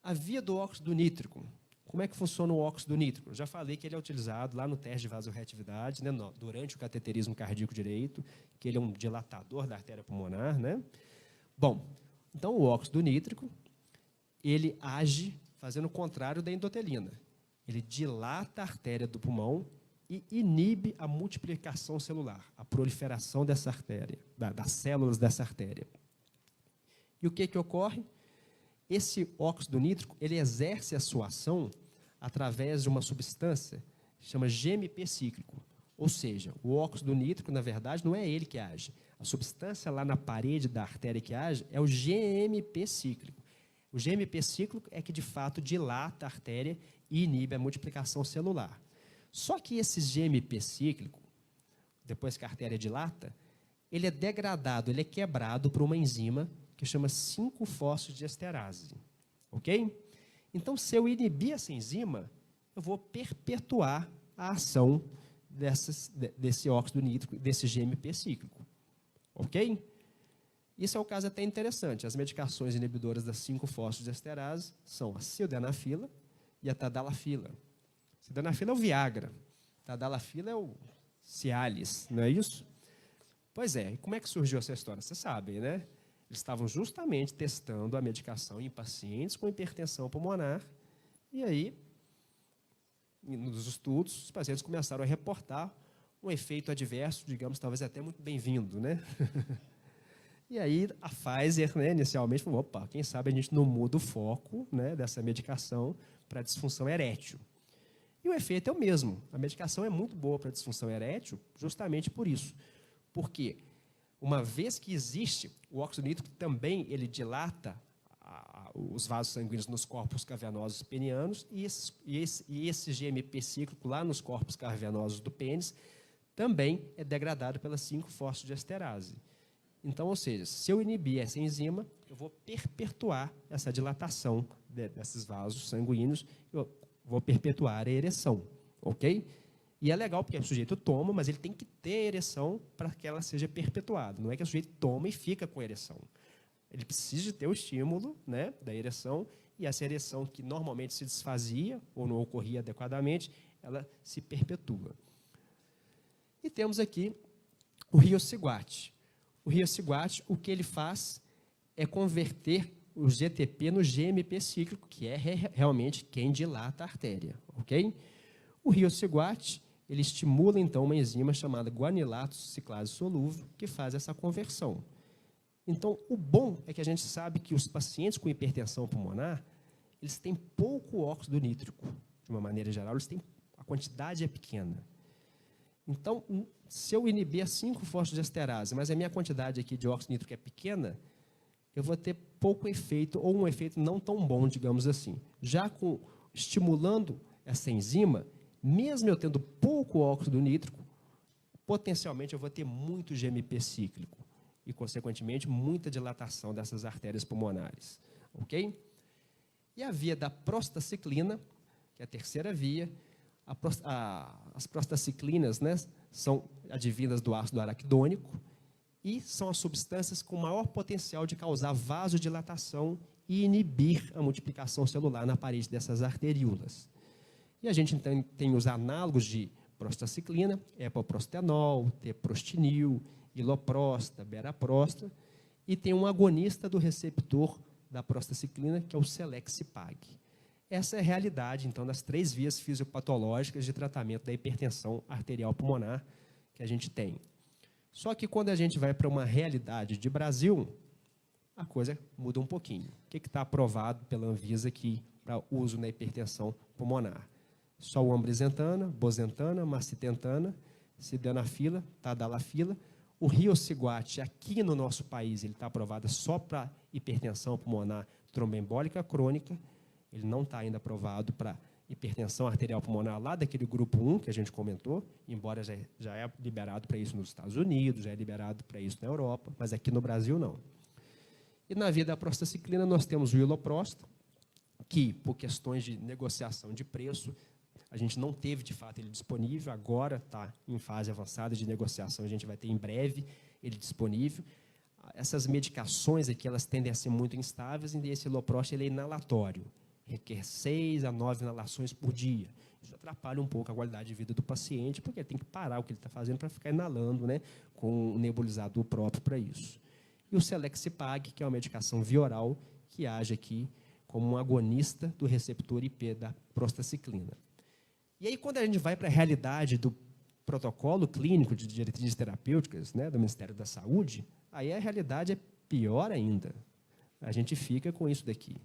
A via do óxido nítrico, Como é que funciona o óxido nítrico? Eu já falei que ele é utilizado lá no teste de vasorreatividade, né, durante o cateterismo cardíaco direito, que ele é um dilatador da artéria pulmonar, né? Bom, então o óxido nítrico, ele age fazendo o contrário da endotelina. Ele dilata a artéria do pulmão e inibe a multiplicação celular, a proliferação dessa artéria, das células dessa artéria. E o que ocorre? Esse óxido nítrico, ele exerce a sua ação através de uma substância que chama GMP cíclico. Ou seja, o óxido nítrico, na verdade, não é ele que age. A substância lá na parede da artéria que age é o GMP cíclico. O GMP cíclico é que, de fato, dilata a artéria e inibe a multiplicação celular. Só que esse GMP cíclico, depois que a artéria dilata, ele é degradado, ele é quebrado por uma enzima que chama 5-fosfodiesterase. Ok? Então, se eu inibir essa enzima, eu vou perpetuar a ação desse óxido nítrico, desse GMP cíclico. Ok? Isso é um caso até interessante. As medicações inibidoras da 5-fosfodiesterase são a sildenafila e a tadalafila. Sildenafila é o Viagra, tadalafila é o Cialis, não é isso? Pois é, e como é que surgiu essa história? Vocês sabem, né? Eles estavam justamente testando a medicação em pacientes com hipertensão pulmonar, e aí, nos estudos, os pacientes começaram a reportar um efeito adverso, digamos, talvez até muito bem-vindo, né? E aí a Pfizer, né, inicialmente, falou, opa, quem sabe a gente não muda o foco, né, dessa medicação para disfunção erétil. E o efeito é o mesmo. A medicação é muito boa para disfunção erétil justamente por isso. Porque, uma vez que existe, o óxido nítrico também ele dilata os vasos sanguíneos nos corpos cavernosos penianos e esse GMP cíclico lá nos corpos cavernosos do pênis também é degradado pela 5-fosfodiesterase. Então, ou seja, se eu inibir essa enzima, eu vou perpetuar essa dilatação desses vasos sanguíneos, eu vou perpetuar a ereção, ok? E é legal porque o sujeito toma, mas ele tem que ter ereção para que ela seja perpetuada. Não é que o sujeito toma e fica com ereção. Ele precisa de ter o estímulo, né, da ereção, e essa ereção que normalmente se desfazia ou não ocorria adequadamente, ela se perpetua. E temos aqui o riociguate. O riociguate, o que ele faz é converter o GTP no GMP cíclico, que é realmente quem dilata a artéria, ok? O riociguate, ele estimula, então, uma enzima chamada guanilato ciclase solúvel, que faz essa conversão. Então, o bom é que a gente sabe que os pacientes com hipertensão pulmonar, eles têm pouco óxido nítrico, de uma maneira geral, a quantidade é pequena. Então, se eu inibir a 5-fosfodiesterase, mas a minha quantidade aqui de óxido nítrico é pequena, eu vou ter pouco efeito, ou um efeito não tão bom, digamos assim. Já estimulando essa enzima, mesmo eu tendo pouco óxido nítrico, potencialmente eu vou ter muito GMP cíclico e, consequentemente, muita dilatação dessas artérias pulmonares. Ok? E a via da prostaciclina, que é a terceira via, as prostaciclinas, né, são advindas do ácido araquidônico e são as substâncias com maior potencial de causar vasodilatação e inibir a multiplicação celular na parede dessas arteríolas. E a gente então tem os análogos de prostaciclina, epoprostenol, teprostinil, iloprosta, beraprosta, e tem um agonista do receptor da prostaciclina, que é o selexipag. Essa é a realidade, então, das 3 vias fisiopatológicas de tratamento da hipertensão arterial pulmonar que a gente tem. Só que quando a gente vai para uma realidade de Brasil, a coisa muda um pouquinho. O que está aprovado pela Anvisa aqui para uso na hipertensão pulmonar? Só o ambrisentan, bosentan, macitentan, sildenafila, tadalafila. O riociguate, aqui no nosso país, ele está aprovado só para hipertensão pulmonar tromboembólica crônica. Ele não está ainda aprovado para hipertensão arterial pulmonar lá daquele grupo 1 que a gente comentou, embora já é liberado para isso nos Estados Unidos, já é liberado para isso na Europa, mas aqui no Brasil não. E na via da prostaciclina nós temos o iloprosta, que por questões de negociação de preço, a gente não teve de fato ele disponível, agora está em fase avançada de negociação, a gente vai ter em breve ele disponível. Essas medicações aqui, elas tendem a ser muito instáveis, e esse iloprosta ele é inalatório. requer 6 a 9 inalações por dia. Isso atrapalha um pouco a qualidade de vida do paciente, porque ele tem que parar o que ele está fazendo para ficar inalando, né, com um nebulizador próprio para isso. E o Selexipag, que é uma medicação via oral, que age aqui como um agonista do receptor IP da prostaciclina. E aí, quando a gente vai para a realidade do protocolo clínico de diretrizes terapêuticas, né, do Ministério da Saúde, aí a realidade é pior ainda. A gente fica com isso daqui.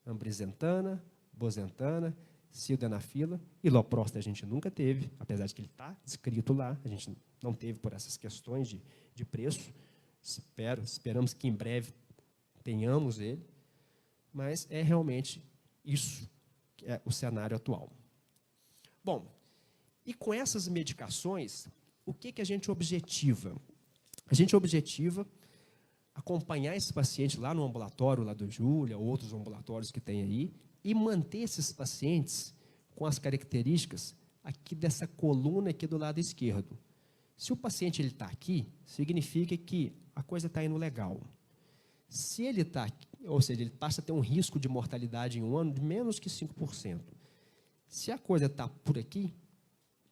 Ambrisentina, bozentana, sildenafila, e loprosta a gente nunca teve, apesar de que ele está escrito lá, a gente não teve por essas questões de preço. Esperamos que em breve tenhamos ele, mas é realmente isso que é o cenário atual. Bom, e com essas medicações, o que a gente objetiva? A gente objetiva acompanhar esse paciente lá no ambulatório, lá do Júlia, ou outros ambulatórios que tem aí, e manter esses pacientes com as características aqui dessa coluna aqui do lado esquerdo. Se o paciente está aqui, significa que a coisa está indo legal. Se ele está aqui, ou seja, ele passa a ter um risco de mortalidade em um ano de menos que 5%. Se a coisa está por aqui,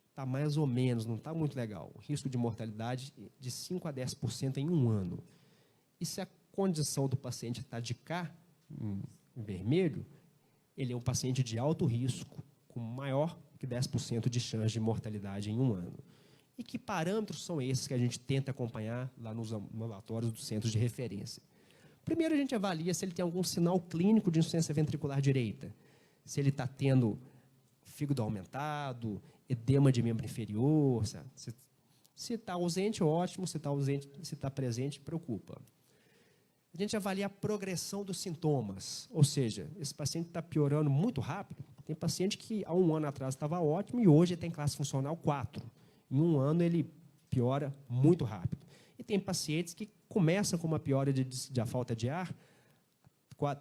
está mais ou menos, não está muito legal. O risco de mortalidade de 5 a 10% em um ano. E se a condição do paciente está de cá, em vermelho, ele é um paciente de alto risco, com maior que 10% de chance de mortalidade em um ano. E que parâmetros são esses que a gente tenta acompanhar lá nos ambulatórios dos centros de referência? Primeiro, a gente avalia se ele tem algum sinal clínico de insuficiência ventricular direita. Se ele está tendo fígado aumentado, edema de membro inferior. Se está ausente, ótimo. Se está ausente, se está presente, preocupa. A gente avalia a progressão dos sintomas. Ou seja, esse paciente está piorando muito rápido. Tem paciente que há um ano atrás estava ótimo e hoje ele tem classe funcional 4. Em um ano ele piora muito rápido. E tem pacientes que começam com uma piora de falta de ar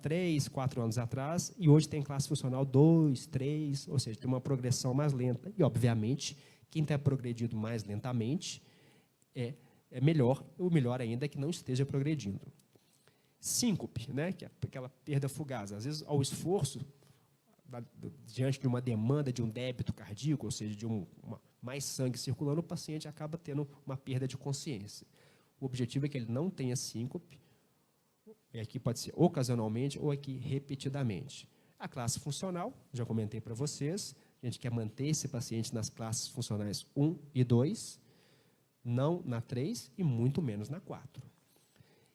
3, 4 anos atrás, e hoje tem classe funcional 2, 3, ou seja, tem uma progressão mais lenta. E, obviamente, quem está progredindo mais lentamente é melhor, o melhor ainda é que não esteja progredindo. Síncope, né, que é aquela perda fugaz. Às vezes, ao esforço, diante de uma demanda de um débito cardíaco, ou seja, de mais sangue circulando, o paciente acaba tendo uma perda de consciência. O objetivo é que ele não tenha síncope, e aqui pode ser ocasionalmente ou aqui repetidamente. A classe funcional, já comentei para vocês, a gente quer manter esse paciente nas classes funcionais 1 e 2, não na 3 e muito menos na 4.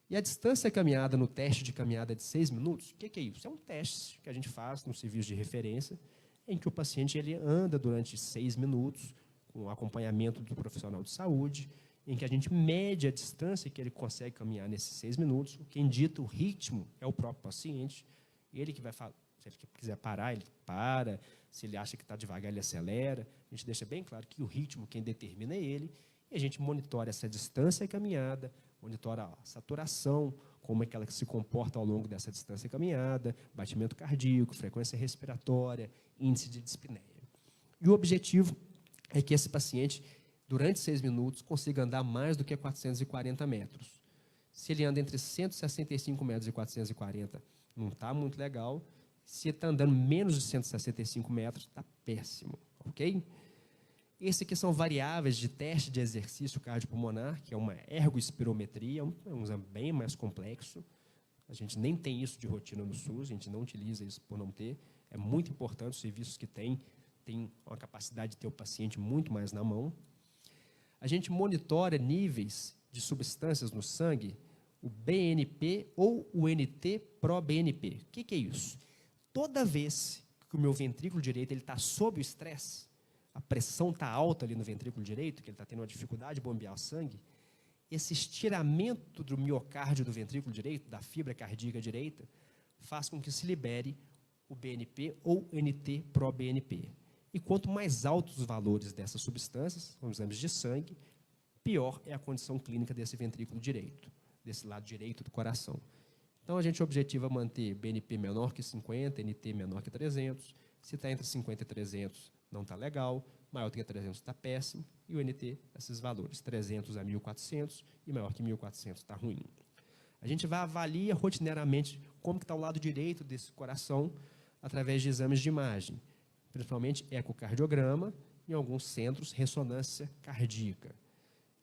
E a distância caminhada no teste de caminhada de 6 minutos, o que é isso? É um teste que a gente faz no serviço de referência, em que o paciente ele anda durante 6 minutos, com acompanhamento do profissional de saúde, em que a gente mede a distância que ele consegue caminhar nesses 6 minutos. Quem dita o ritmo é o próprio paciente. Ele que vai falar. Se ele quiser parar, ele para. Se ele acha que está devagar, ele acelera. A gente deixa bem claro que o ritmo, quem determina é ele. E a gente monitora essa distância caminhada, monitora a saturação, como é que ela se comporta ao longo dessa distância caminhada, batimento cardíaco, frequência respiratória, índice de dispneia. E o objetivo é que esse paciente, durante 6 minutos, consiga andar mais do que 440 metros. Se ele anda entre 165 metros e 440, não está muito legal. Se está andando menos de 165 metros, está péssimo, ok? Esses aqui são variáveis de teste de exercício cardiopulmonar, que é uma ergospirometria, é um exame bem mais complexo. A gente nem tem isso de rotina no SUS, a gente não utiliza isso por não ter. É muito importante, os serviços que tem uma capacidade de ter o paciente muito mais na mão. A gente monitora níveis de substâncias no sangue, o BNP ou o NT-proBNP. O que é isso? Toda vez que o meu ventrículo direito está sob o estresse, a pressão está alta ali no ventrículo direito, que ele está tendo uma dificuldade de bombear o sangue, esse estiramento do miocárdio do ventrículo direito, da fibra cardíaca direita, faz com que se libere o BNP ou NT-proBNP. E quanto mais altos os valores dessas substâncias, nos exames de sangue, pior é a condição clínica desse ventrículo direito, desse lado direito do coração. Então, a gente objetiva manter BNP menor que 50, NT menor que 300. Se está entre 50 e 300, não está legal. Maior do que 300 está péssimo. E o NT, esses valores, 300 a 1.400 e maior que 1.400 está ruim. A gente vai avaliar rotineiramente como está o lado direito desse coração. através de exames de imagem, principalmente ecocardiograma, em alguns centros, ressonância cardíaca.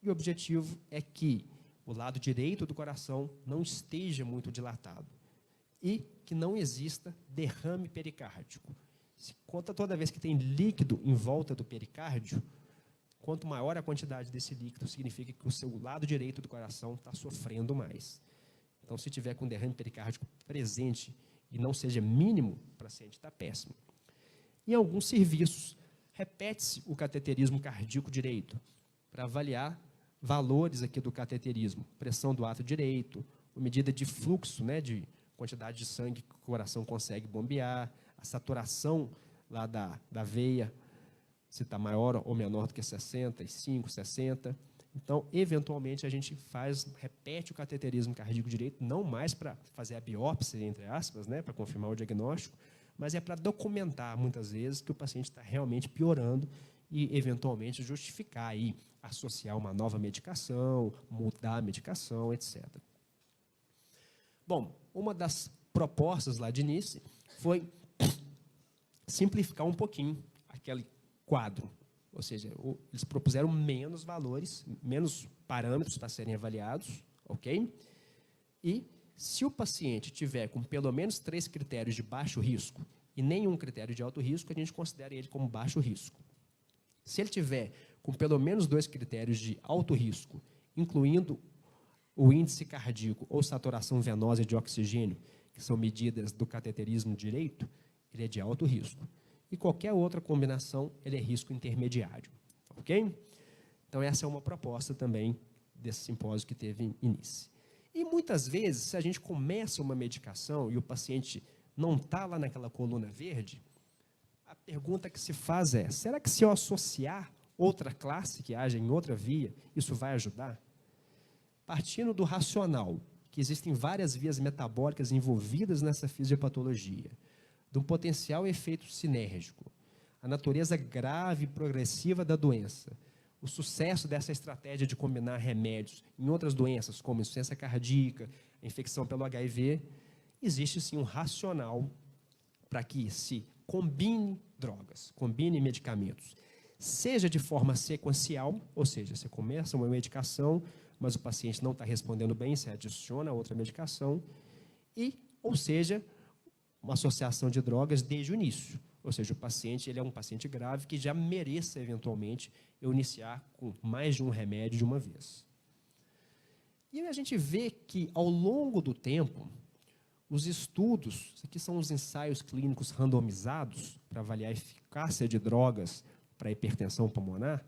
E o objetivo é que o lado direito do coração não esteja muito dilatado e que não exista derrame pericárdico. Toda vez que tem líquido em volta do pericárdio, quanto maior a quantidade desse líquido, significa que o seu lado direito do coração está sofrendo mais. Então, se tiver com derrame pericárdico presente e não seja mínimo, o paciente está péssimo. Em alguns serviços, repete-se o cateterismo cardíaco direito para avaliar valores aqui do cateterismo, pressão do ato direito, medida de fluxo, né, de quantidade de sangue que o coração consegue bombear, a saturação lá da veia, se está maior ou menor do que 65, 60. Então, eventualmente, a gente repete o cateterismo cardíaco direito, não mais para fazer a biópsia, entre aspas, né, para confirmar o diagnóstico, mas é para documentar, muitas vezes, que o paciente está realmente piorando e, eventualmente, justificar aí, associar uma nova medicação, mudar a medicação, etc. Bom, uma das propostas lá de início foi simplificar um pouquinho aquele quadro. Ou seja, eles propuseram menos valores, menos parâmetros para serem avaliados, ok? E se o paciente tiver com pelo menos 3 critérios de baixo risco e nenhum critério de alto risco, a gente considera ele como baixo risco. Se ele tiver com pelo menos 2 critérios de alto risco, incluindo o índice cardíaco ou saturação venosa de oxigênio, que são medidas do cateterismo direito, ele é de alto risco. E qualquer outra combinação, ele é risco intermediário. Ok? Então, essa é uma proposta também desse simpósio que teve início. E, muitas vezes, se a gente começa uma medicação e o paciente não está lá naquela coluna verde, a pergunta que se faz é, será que se eu associar outra classe que haja em outra via, isso vai ajudar? Partindo do racional, que existem várias vias metabólicas envolvidas nessa fisiopatologia, de um potencial efeito sinérgico, a natureza grave e progressiva da doença, o sucesso dessa estratégia de combinar remédios em outras doenças, como insuficiência cardíaca, infecção pelo HIV, existe sim um racional para que se combine drogas, combine medicamentos, seja de forma sequencial, ou seja, você começa uma medicação, mas o paciente não está respondendo bem, você adiciona outra medicação, ou seja, uma associação de drogas desde o início. Ou seja, o paciente ele é um paciente grave que já mereça, eventualmente, eu iniciar com mais de um remédio de uma vez. E a gente vê que, ao longo do tempo, os estudos, isso aqui são os ensaios clínicos randomizados para avaliar a eficácia de drogas para a hipertensão pulmonar,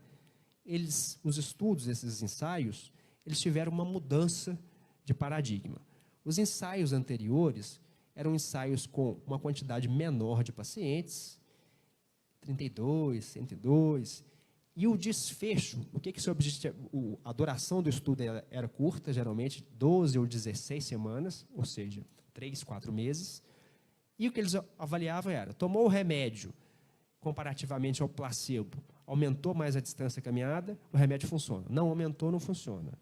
os estudos, esses ensaios, eles tiveram uma mudança de paradigma. Os ensaios anteriores eram ensaios com uma quantidade menor de pacientes, 32, 102, e o desfecho, o que seu objetivo, a duração do estudo era curta, geralmente 12 ou 16 semanas, ou seja, 3, 4 meses, e o que eles avaliavam era, tomou o remédio comparativamente ao placebo, aumentou mais a distância caminhada, o remédio funciona. Não aumentou, não funciona.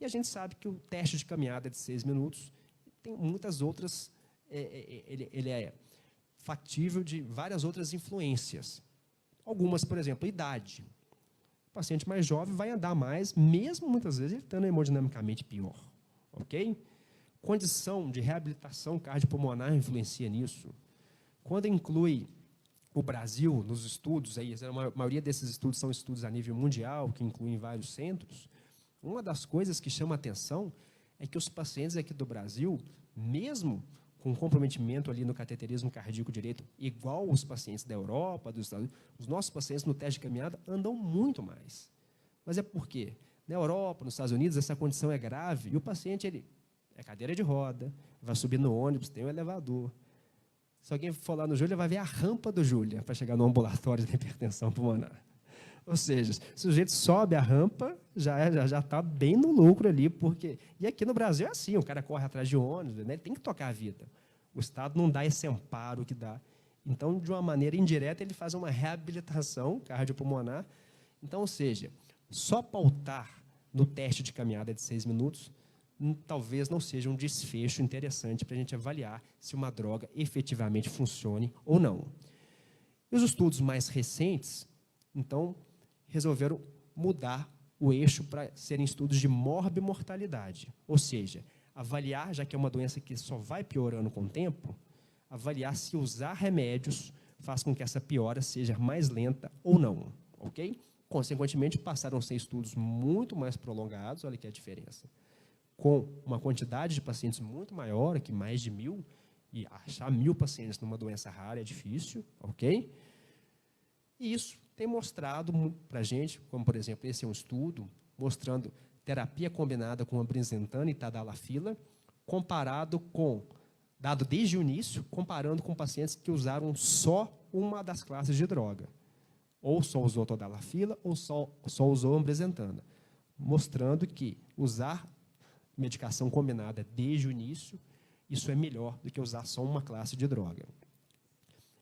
E a gente sabe que o teste de caminhada de 6 minutos tem muitas outras, ele é factível de várias outras influências. Algumas, por exemplo, idade. O paciente mais jovem vai andar mais, mesmo muitas vezes ele estando hemodinamicamente pior. Ok? Condição de reabilitação cardiopulmonar influencia nisso. Quando inclui o Brasil nos estudos, aí, a maioria desses estudos são estudos a nível mundial, que incluem vários centros, uma das coisas que chama a atenção é que os pacientes aqui do Brasil, mesmo com comprometimento ali no cateterismo cardíaco direito, igual os pacientes da Europa, dos Estados Unidos, os nossos pacientes no teste de caminhada andam muito mais. Mas é por quê? Na Europa, nos Estados Unidos, essa condição é grave e o paciente ele é cadeira de roda, vai subir no ônibus, tem um elevador. Se alguém for lá no Júlia, vai ver a rampa do Júlia para chegar no ambulatório da hipertensão pulmonar. Ou seja, se o sujeito sobe a rampa, já está bem no lucro ali, porque... E aqui no Brasil é assim, o cara corre atrás de ônibus, né? Ele tem que tocar a vida. O Estado não dá esse amparo que dá. Então, de uma maneira indireta, ele faz uma reabilitação cardiopulmonar. Então, ou seja, só pautar no teste de caminhada de 6 minutos talvez não seja um desfecho interessante para a gente avaliar se uma droga efetivamente funcione ou não. E os estudos mais recentes, então, resolveram mudar o eixo para serem estudos de morbimortalidade, ou seja, avaliar, já que é uma doença que só vai piorando com o tempo, avaliar se usar remédios faz com que essa piora seja mais lenta ou não, ok? Consequentemente, passaram a ser estudos muito mais prolongados, olha aqui a diferença, com uma quantidade de pacientes muito maior, aqui mais de 1.000, e achar 1.000 pacientes numa doença rara é difícil, ok? E isso tem mostrado para a gente, como, por exemplo, esse é um estudo mostrando terapia combinada com ambrisentan e tadalafila, comparado com, dado desde o início, comparando com pacientes que usaram só uma das classes de droga, ou só usou tadalafila, ou só usou ambrisentan, mostrando que usar medicação combinada desde o início, isso é melhor do que usar só uma classe de droga.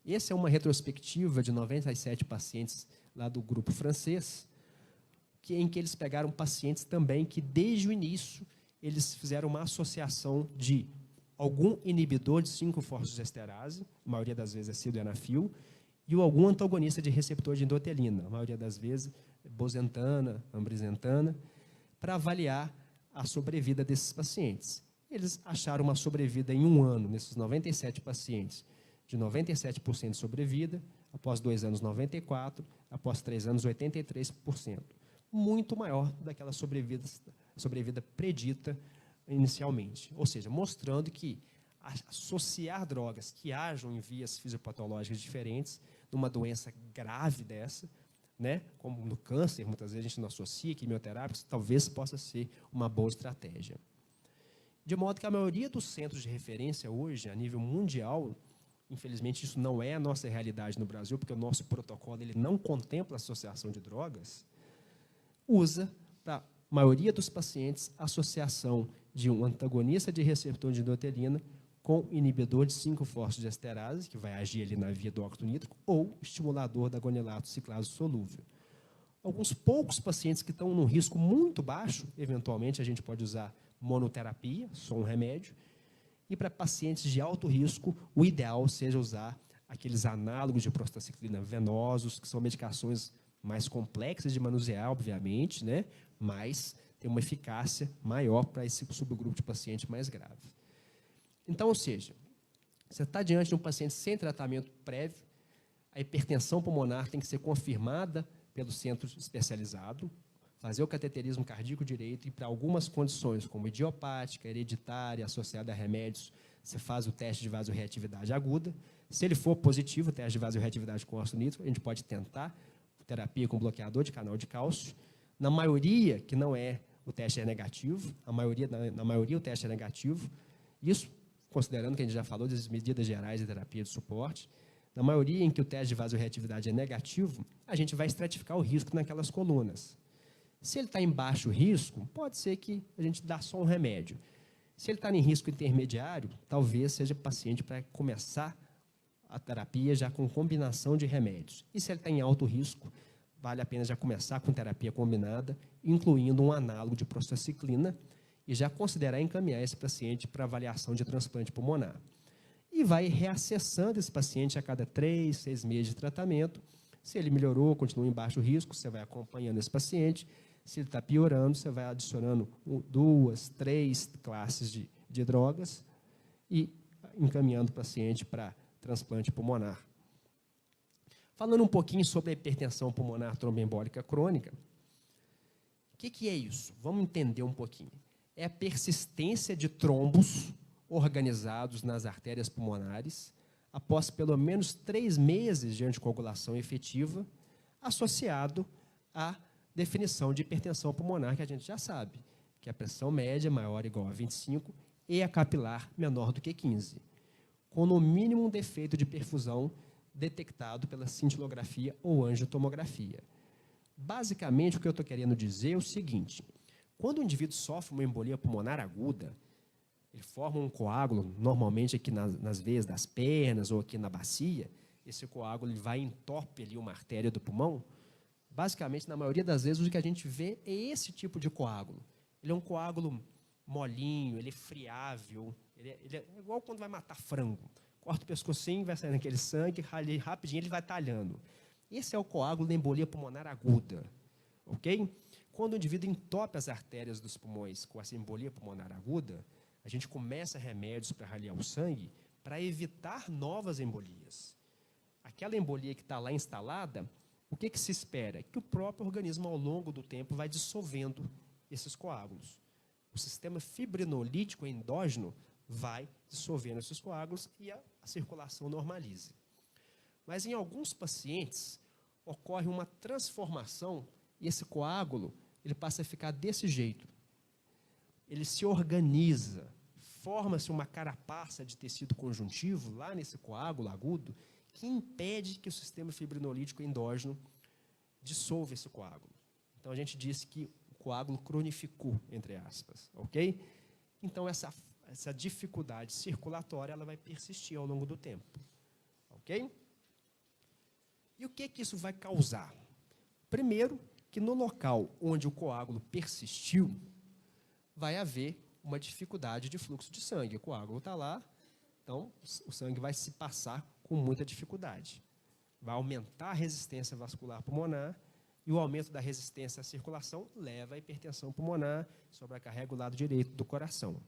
Essa é uma retrospectiva de 97 pacientes lá do grupo francês, em que eles pegaram pacientes também que, desde o início, eles fizeram uma associação de algum inibidor de 5-fosfodiesterase, a maioria das vezes é sildenafil, e algum antagonista de receptor de endotelina, a maioria das vezes bozentana, ambrisentan, para avaliar a sobrevida desses pacientes. Eles acharam uma sobrevida em 1 ano, nesses 97 pacientes, de 97% de sobrevida, após 2 anos, 94%, após 3 anos, 83%. Muito maior daquela sobrevida predita inicialmente. Ou seja, mostrando que associar drogas que ajam em vias fisiopatológicas diferentes, numa doença grave dessa, né, como no câncer, muitas vezes a gente não associa quimioterápicos, talvez possa ser uma boa estratégia. De modo que a maioria dos centros de referência hoje, a nível mundial, infelizmente isso não é a nossa realidade no Brasil, porque o nosso protocolo ele não contempla a associação de drogas, usa, para a maioria dos pacientes, a associação de um antagonista de receptor de endotelina com inibidor de 5-fosfodiesterase, que vai agir ali na via do óxido nítrico, ou estimulador da guanilato ciclase solúvel. Alguns poucos pacientes que estão num risco muito baixo, eventualmente a gente pode usar monoterapia, só um remédio, e para pacientes de alto risco, o ideal seja usar aqueles análogos de prostaciclina venosos, que são medicações mais complexas de manusear, obviamente, né? Mas tem uma eficácia maior para esse subgrupo de paciente mais grave. Então, ou seja, você está diante de um paciente sem tratamento prévio, a hipertensão pulmonar tem que ser confirmada pelo centro especializado, fazer o cateterismo cardíaco direito e, para algumas condições, como idiopática, hereditária, associada a remédios, você faz o teste de vasorreatividade aguda. Se ele for positivo, o teste de vasorreatividade com óxido nítrico, a gente pode tentar terapia com bloqueador de canal de cálcio. Na maioria, que não é, o teste é negativo, na maioria o teste é negativo, isso considerando que a gente já falou das medidas gerais de terapia de suporte. Na maioria em que o teste de vasorreatividade é negativo, a gente vai estratificar o risco naquelas colunas. Se ele está em baixo risco, pode ser que a gente dá só um remédio. Se ele está em risco intermediário, talvez seja paciente para começar a terapia já com combinação de remédios. E se ele está em alto risco, vale a pena já começar com terapia combinada, incluindo um análogo de prostaciclina, e já considerar encaminhar esse paciente para avaliação de transplante pulmonar. E vai reacessando esse paciente a cada 3, 6 meses de tratamento. Se ele melhorou, continua em baixo risco, você vai acompanhando esse paciente. Se ele está piorando, você vai adicionando 2, 3 classes de drogas e encaminhando o paciente para transplante pulmonar. Falando um pouquinho sobre a hipertensão pulmonar tromboembólica crônica, o que é isso? Vamos entender um pouquinho. É a persistência de trombos organizados nas artérias pulmonares após pelo menos 3 meses de anticoagulação efetiva, associado à definição de hipertensão pulmonar, que a gente já sabe, que é a pressão média maior ou igual a 25 e a capilar menor do que 15, com no mínimo um defeito de perfusão detectado pela cintilografia ou angiotomografia. Basicamente, o que eu estou querendo dizer é o seguinte: quando o indivíduo sofre uma embolia pulmonar aguda, ele forma um coágulo, normalmente aqui nas veias das pernas ou aqui na bacia, esse coágulo ele vai e entope ali uma artéria do pulmão. Basicamente, na maioria das vezes, o que a gente vê é esse tipo de coágulo. Ele é um coágulo molinho, ele é friável, ele é igual quando vai matar frango. Corta o pescocinho, vai saindo aquele sangue, ali rapidinho ele vai talhando. Esse é o coágulo da embolia pulmonar aguda, ok? Quando o indivíduo entope as artérias dos pulmões com essa embolia pulmonar aguda, a gente começa remédios para raliar o sangue para evitar novas embolias. Aquela embolia que está lá instalada, o que se espera? Que o próprio organismo, ao longo do tempo, vai dissolvendo esses coágulos. O sistema fibrinolítico endógeno vai dissolvendo esses coágulos e a circulação normalize. Mas em alguns pacientes, ocorre uma transformação e esse coágulo ele passa a ficar desse jeito. Ele se organiza, forma-se uma carapaça de tecido conjuntivo lá nesse coágulo agudo que impede que o sistema fibrinolítico endógeno dissolva esse coágulo. Então, a gente diz que o coágulo cronificou, entre aspas, ok? Então, essa dificuldade circulatória ela vai persistir ao longo do tempo, ok? E o que isso vai causar? Primeiro, que no local onde o coágulo persistiu, vai haver uma dificuldade de fluxo de sangue. O coágulo está lá, então o sangue vai se passar com muita dificuldade. Vai aumentar a resistência vascular pulmonar e o aumento da resistência à circulação leva à hipertensão pulmonar, sobrecarrega o lado direito do coração.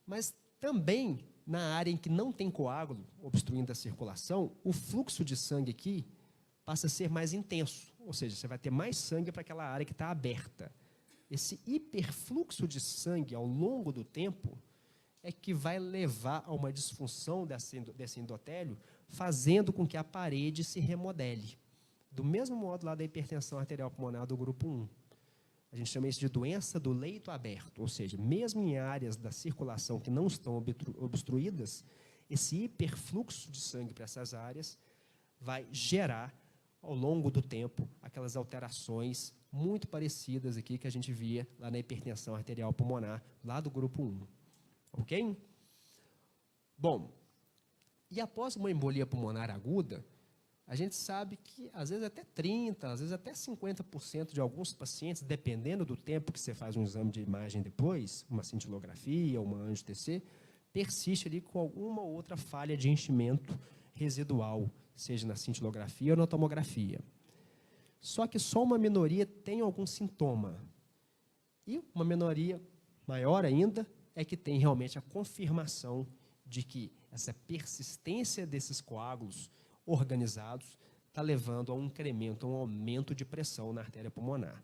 Mas também, na área em que não tem coágulo obstruindo a circulação, o fluxo de sangue aqui passa a ser mais intenso, ou seja, você vai ter mais sangue para aquela área que está aberta. Esse hiperfluxo de sangue ao longo do tempo é que vai levar a uma disfunção desse endotélio, fazendo com que a parede se remodele. Do mesmo modo lá da hipertensão arterial pulmonar do grupo 1. A gente chama isso de doença do leito aberto, ou seja, mesmo em áreas da circulação que não estão obstruídas, esse hiperfluxo de sangue para essas áreas vai gerar, ao longo do tempo, aquelas alterações muito parecidas aqui que a gente via lá na hipertensão arterial pulmonar, lá do grupo 1. Ok? Bom, e após uma embolia pulmonar aguda, a gente sabe que, às vezes, até 30%, às vezes até 50% de alguns pacientes, dependendo do tempo que você faz um exame de imagem depois, uma cintilografia, uma angio-TC, persiste ali com alguma outra falha de enchimento residual, seja na cintilografia ou na tomografia. Só que só uma minoria tem algum sintoma. E uma minoria maior ainda é que tem realmente a confirmação de que essa persistência desses coágulos organizados está levando a um incremento, a um aumento de pressão na artéria pulmonar.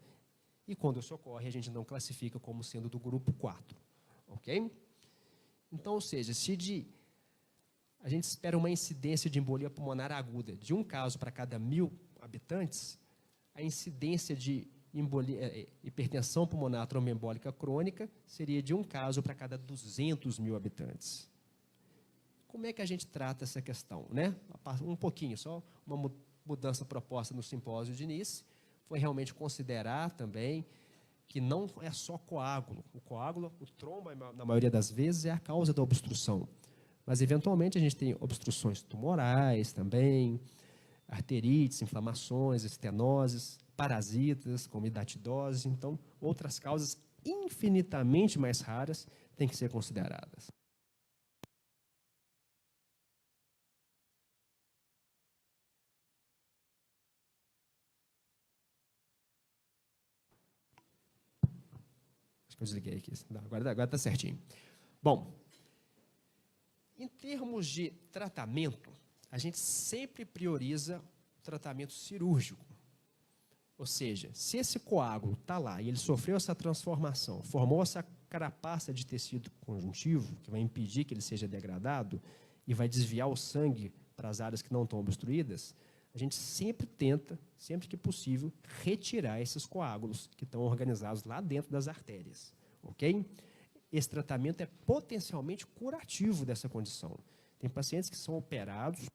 E quando isso ocorre, a gente não classifica como sendo do grupo 4. Ok? Então, ou seja, a gente espera uma incidência de embolia pulmonar aguda de um caso para cada 1.000 habitantes, a incidência de hipertensão pulmonar tromboembólica crônica seria de um caso para cada 200.000 habitantes. Como é que a gente trata essa questão, né? Um pouquinho, só uma mudança proposta no simpósio de Nice, foi realmente considerar também que não é só coágulo. O coágulo, o trombo, na maioria das vezes, é a causa da obstrução. Mas, eventualmente, a gente tem obstruções tumorais também, arterites, inflamações, estenoses, parasitas, como hidatidose. Então, outras causas infinitamente mais raras têm que ser consideradas. Acho que eu desliguei aqui. Não, agora está certinho. Bom, em termos de tratamento, a gente sempre prioriza o tratamento cirúrgico. Ou seja, se esse coágulo está lá e ele sofreu essa transformação, formou essa carapaça de tecido conjuntivo, que vai impedir que ele seja degradado e vai desviar o sangue para as áreas que não estão obstruídas, a gente sempre tenta, sempre que possível, retirar esses coágulos que estão organizados lá dentro das artérias. Ok? Esse tratamento é potencialmente curativo dessa condição. Tem pacientes que são operados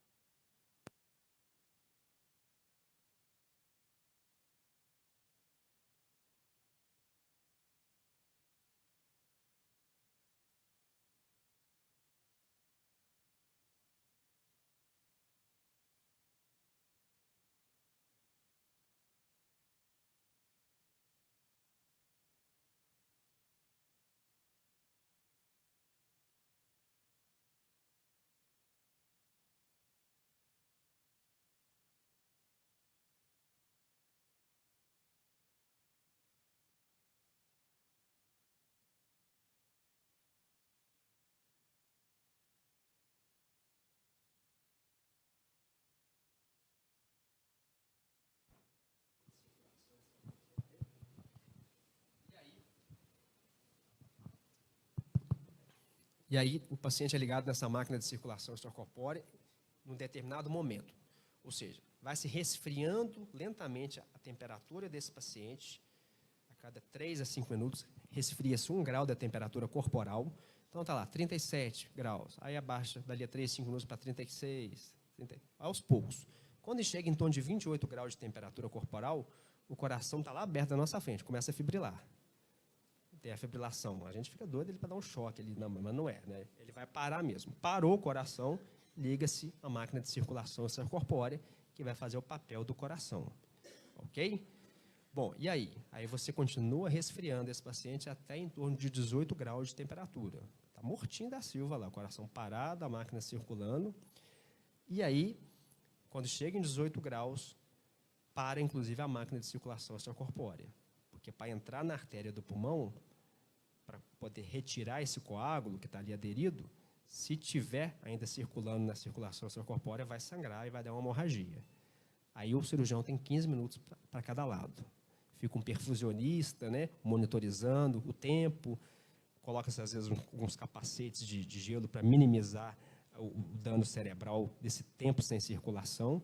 E aí o paciente é ligado nessa máquina de circulação extracorpórea num determinado momento. Ou seja, vai se resfriando lentamente a temperatura desse paciente. A cada 3 a 5 minutos, resfria-se 1 grau da temperatura corporal. Então, está lá, 37 graus. Aí abaixa dali a 3, 5 minutos para 36, 30, aos poucos. Quando chega em torno de 28 graus de temperatura corporal, o coração está lá aberto na nossa frente, começa a fibrilar. Tem a fibrilação. A gente fica doido ele para dar um choque ali, não, mas não é, né? Ele vai parar mesmo. Parou o coração, liga-se a máquina de circulação extracorpórea, que vai fazer o papel do coração. Ok? Bom, e aí? Aí você continua resfriando esse paciente até em torno de 18 graus de temperatura. Está mortinho da Silva lá, o coração parado, a máquina circulando. E aí, quando chega em 18 graus, para inclusive a máquina de circulação extracorpórea. Porque para entrar na artéria do pulmão, para poder retirar esse coágulo que está ali aderido, se tiver ainda circulando na circulação extracorpórea, vai sangrar e vai dar uma hemorragia. Aí o cirurgião tem 15 minutos para cada lado. Fica um perfusionista, né, monitorizando o tempo, coloca-se às vezes alguns capacetes de gelo para minimizar o dano cerebral desse tempo sem circulação.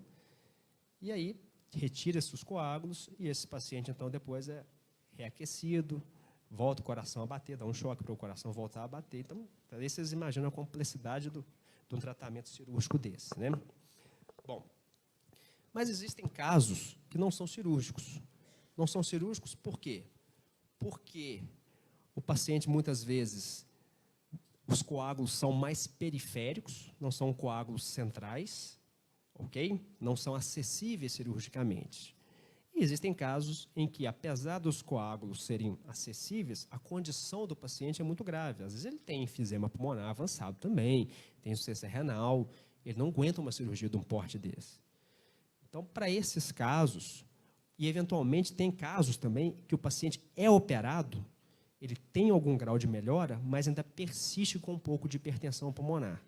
E aí retira-se os coágulos e esse paciente, então, depois é reaquecido, volta o coração a bater, dá um choque para o coração voltar a bater. Então, aí vocês imaginam a complexidade de um tratamento cirúrgico desse, né? Bom, mas existem casos que não são cirúrgicos. Não são cirúrgicos por quê? Porque o paciente, muitas vezes, os coágulos são mais periféricos, não são coágulos centrais, ok? Não são acessíveis cirurgicamente. E existem casos em que, apesar dos coágulos serem acessíveis, a condição do paciente é muito grave. Às vezes ele tem enfisema pulmonar avançado também, tem insuficiência renal, ele não aguenta uma cirurgia de um porte desse. Então, para esses casos, e eventualmente tem casos também que o paciente é operado, ele tem algum grau de melhora, mas ainda persiste com um pouco de hipertensão pulmonar.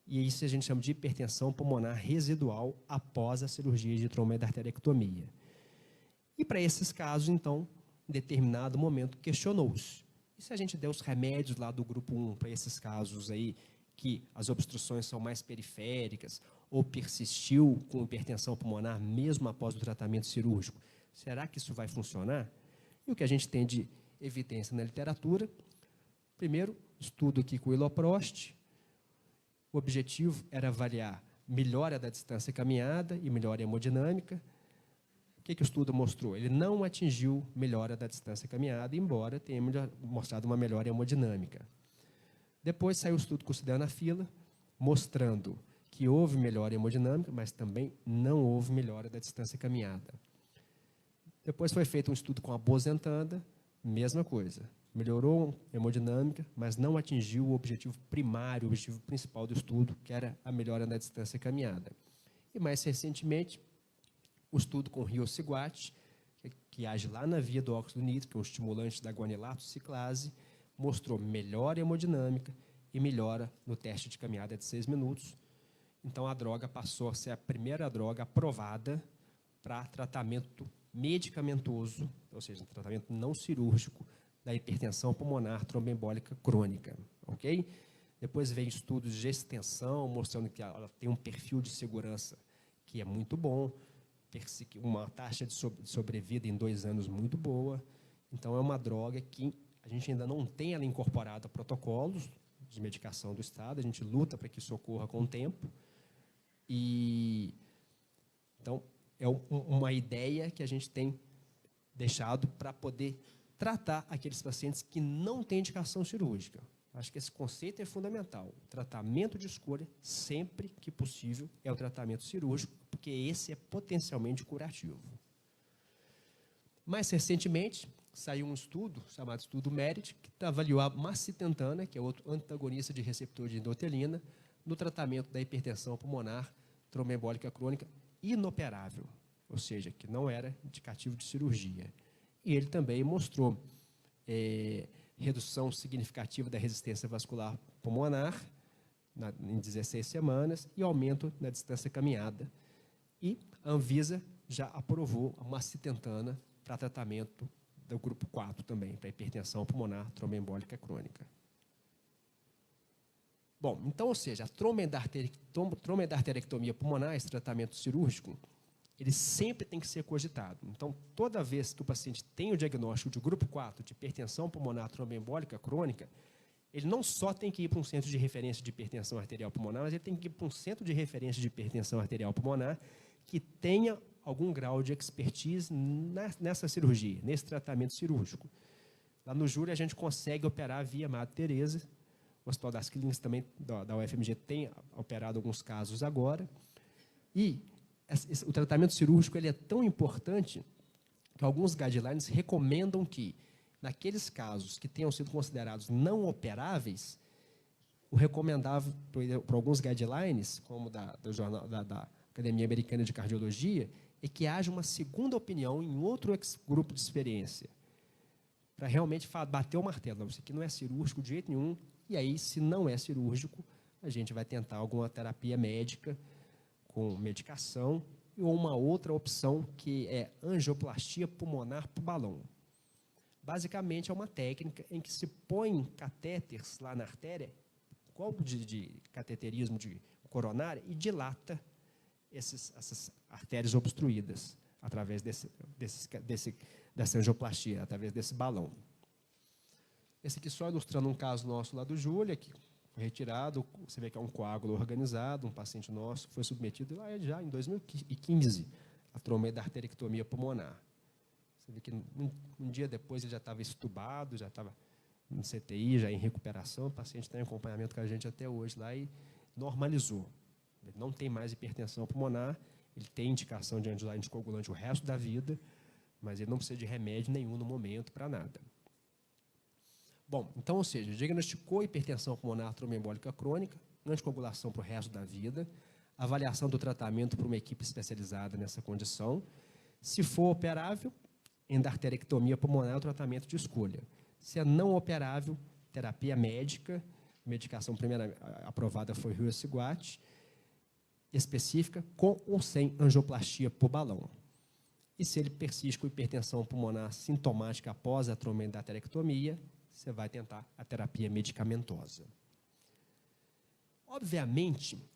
E isso a gente chama de hipertensão pulmonar residual após a cirurgia de tromboendarterectomia. E para esses casos, então, em determinado momento, questionou-se. E se a gente der os remédios lá do grupo 1 para esses casos aí, que as obstruções são mais periféricas, ou persistiu com hipertensão pulmonar mesmo após o tratamento cirúrgico, será que isso vai funcionar? E o que a gente tem de evidência na literatura, primeiro, estudo aqui com o Iloprost. O objetivo era avaliar melhora da distância caminhada e melhora hemodinâmica. O que o estudo mostrou? Ele não atingiu melhora da distância caminhada, embora tenha mostrado uma melhora hemodinâmica. Depois saiu o estudo com o sildenafila, mostrando que houve melhora hemodinâmica, mas também não houve melhora da distância caminhada. Depois foi feito um estudo com a bosentanda, mesma coisa. Melhorou a hemodinâmica, mas não atingiu o objetivo primário, o objetivo principal do estudo, que era a melhora na distância caminhada. E mais recentemente, o estudo com riociguat, que age lá na via do óxido nítrico, que é um estimulante da guanilato ciclase, mostrou melhora hemodinâmica e melhora no teste de caminhada de 6 minutos. Então, a droga passou a ser a primeira droga aprovada para tratamento medicamentoso, ou seja, tratamento não cirúrgico, da hipertensão pulmonar tromboembólica crônica, ok? Depois vem estudos de extensão, mostrando que ela tem um perfil de segurança que é muito bom, uma taxa de sobrevida em 2 anos muito boa. Então, é uma droga que a gente ainda não tem ela incorporada a protocolos de medicação do Estado, a gente luta para que isso ocorra com o tempo. E, então, é uma ideia que a gente tem deixado para poder tratar aqueles pacientes que não têm indicação cirúrgica. Acho que esse conceito é fundamental. O tratamento de escolha, sempre que possível, é o tratamento cirúrgico, porque esse é potencialmente curativo. Mais recentemente, saiu um estudo, chamado estudo MERIT, que avaliou a macitentana, que é outro antagonista de receptor de endotelina, no tratamento da hipertensão pulmonar tromboembólica crônica inoperável, ou seja, que não era indicativo de cirurgia. E ele também mostrou redução significativa da resistência vascular pulmonar em 16 semanas e aumento na distância caminhada. E a Anvisa já aprovou a macitentana para tratamento do grupo 4 também, para hipertensão pulmonar tromboembólica crônica. Bom, então, ou seja, a trombendarterectomia pulmonar, esse tratamento cirúrgico, ele sempre tem que ser cogitado. Então, toda vez que o paciente tem o diagnóstico de grupo 4, de hipertensão pulmonar tromboembólica crônica, ele não só tem que ir para um centro de referência de hipertensão arterial pulmonar, mas ele tem que ir para um centro de referência de hipertensão arterial pulmonar que tenha algum grau de expertise nessa cirurgia, nesse tratamento cirúrgico. Lá no Júlio, a gente consegue operar via Madre Teresa. O Hospital das Clínicas também, da UFMG, tem operado alguns casos agora. E o tratamento cirúrgico ele é tão importante que alguns guidelines recomendam que, naqueles casos que tenham sido considerados não operáveis, o recomendável por alguns guidelines, como da Academia Americana de Cardiologia, é que haja uma segunda opinião em outro grupo de experiência, para realmente bater o martelo. Não, isso aqui não é cirúrgico de jeito nenhum, e aí, se não é cirúrgico, a gente vai tentar alguma terapia médica com medicação ou uma outra opção que é angioplastia pulmonar por balão. Basicamente, é uma técnica em que se põe catéteres lá na artéria, copo de cateterismo de coronária, e dilata essas artérias obstruídas através dessa angioplastia, através desse balão. Esse aqui só ilustrando um caso nosso lá do Júlia, que foi retirado, você vê que é um coágulo organizado, um paciente nosso foi submetido lá já em 2015 a trombectomia pulmonar. Você vê que um dia depois ele já estava estubado, já estava no CTI, já em recuperação, o paciente está em acompanhamento com a gente até hoje lá e normalizou. Ele não tem mais hipertensão pulmonar, ele tem indicação de anticoagulante o resto da vida, mas ele não precisa de remédio nenhum no momento para nada. Bom, então, ou seja, diagnosticou hipertensão pulmonar tromboembólica crônica, anticoagulação para o resto da vida, avaliação do tratamento por uma equipe especializada nessa condição. Se for operável, endarterectomia pulmonar é o tratamento de escolha. Se é não operável, terapia médica, medicação primeira aprovada foi Riociguat, específica, com ou sem angioplastia por balão. E se ele persiste com hipertensão pulmonar sintomática após a trombectomia, você vai tentar a terapia medicamentosa. Obviamente,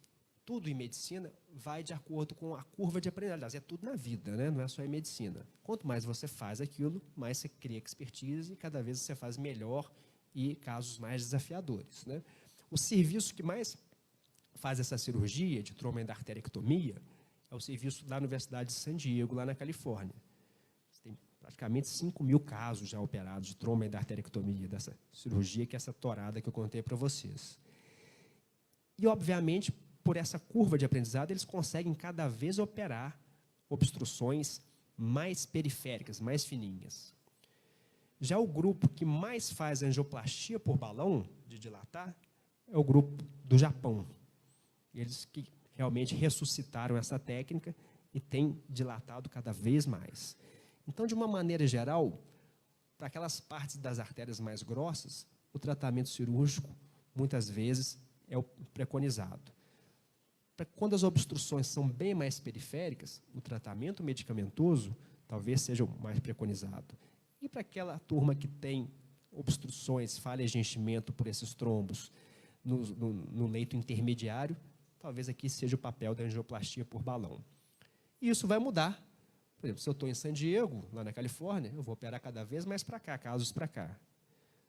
tudo em medicina vai de acordo com a curva de aprendizagem. Aliás, é tudo na vida, né? Não é só em medicina. Quanto mais você faz aquilo, mais você cria expertise e cada vez você faz melhor e casos mais desafiadores, né? O serviço que mais faz essa cirurgia de tromboendarterectomia é o serviço da Universidade de San Diego, lá na Califórnia. Tem praticamente 5.000 casos já operados de tromboendarterectomia, dessa cirurgia, que é essa torada que eu contei para vocês. E, obviamente, por essa curva de aprendizado, eles conseguem cada vez operar obstruções mais periféricas, mais fininhas. Já o grupo que mais faz angioplastia por balão, de dilatar, é o grupo do Japão. Eles que realmente ressuscitaram essa técnica e têm dilatado cada vez mais. Então, de uma maneira geral, para aquelas partes das artérias mais grossas, o tratamento cirúrgico, muitas vezes, é o preconizado. Quando as obstruções são bem mais periféricas, o tratamento medicamentoso talvez seja o mais preconizado. E para aquela turma que tem obstruções, falhas de enchimento por esses trombos no leito intermediário, talvez aqui seja o papel da angioplastia por balão. E isso vai mudar. Por exemplo, se eu estou em San Diego, lá na Califórnia, eu vou operar cada vez mais para cá, casos para cá.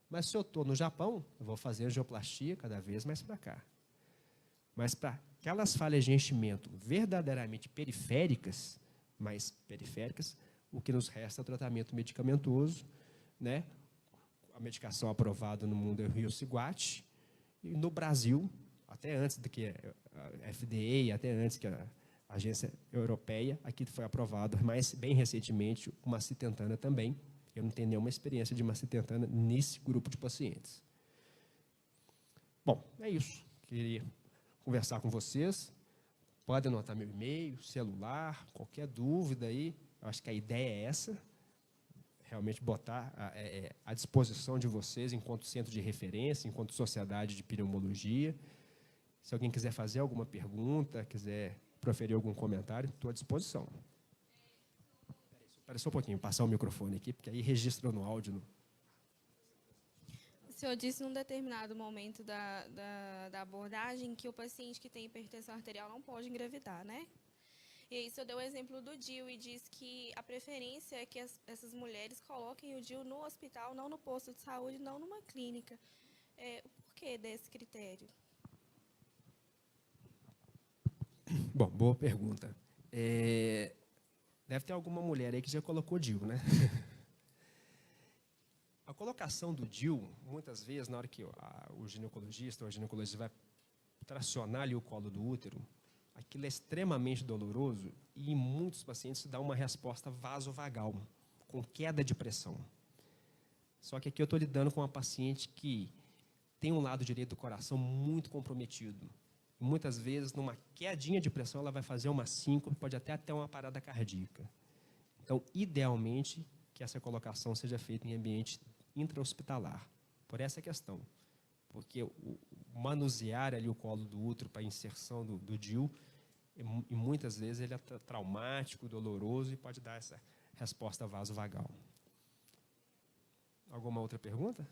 Mas se eu estou no Japão, eu vou fazer angioplastia cada vez mais para cá. Mas para aquelas falhas de enchimento verdadeiramente periféricas, mais periféricas, o que nos resta é o tratamento medicamentoso, né? A medicação aprovada no mundo é o Riociguat, e no Brasil, até antes do que a FDA, até antes que a agência europeia, aqui foi aprovado, mas bem recentemente, o macitentana também. Eu não tenho nenhuma experiência de macitentana nesse grupo de pacientes. Bom, é isso. Queria conversar com vocês. Podem anotar meu e-mail, celular, qualquer dúvida aí. Eu acho que a ideia é essa, realmente botar à disposição de vocês enquanto centro de referência, enquanto sociedade de pneumologia. Se alguém quiser fazer alguma pergunta, quiser proferir algum comentário, estou à disposição. Espera só um pouquinho, passar o microfone aqui, porque aí registra no áudio. O senhor disse num determinado momento da abordagem que o paciente que tem hipertensão arterial não pode engravidar, né? E aí o senhor deu o exemplo do DIU e diz que a preferência é que essas mulheres coloquem o DIU no hospital, não no posto de saúde, não numa clínica. O porquê desse critério? Bom, boa pergunta. Deve ter alguma mulher aí que já colocou DIU, né? A colocação do DIU, muitas vezes, na hora que o ginecologista ou a ginecologista vai tracionar ali o colo do útero, aquilo é extremamente doloroso e em muitos pacientes dá uma resposta vasovagal, com queda de pressão. Só que aqui eu estou lidando com uma paciente que tem um lado direito do coração muito comprometido. Muitas vezes, numa quedinha de pressão, ela vai fazer uma síncope, pode até ter uma parada cardíaca. Então, idealmente, que essa colocação seja feita em ambiente intra-hospitalar, por essa questão. Porque o manusear ali o colo do útero para a inserção do DIU, e muitas vezes ele é traumático, doloroso e pode dar essa resposta vasovagal. Alguma outra pergunta?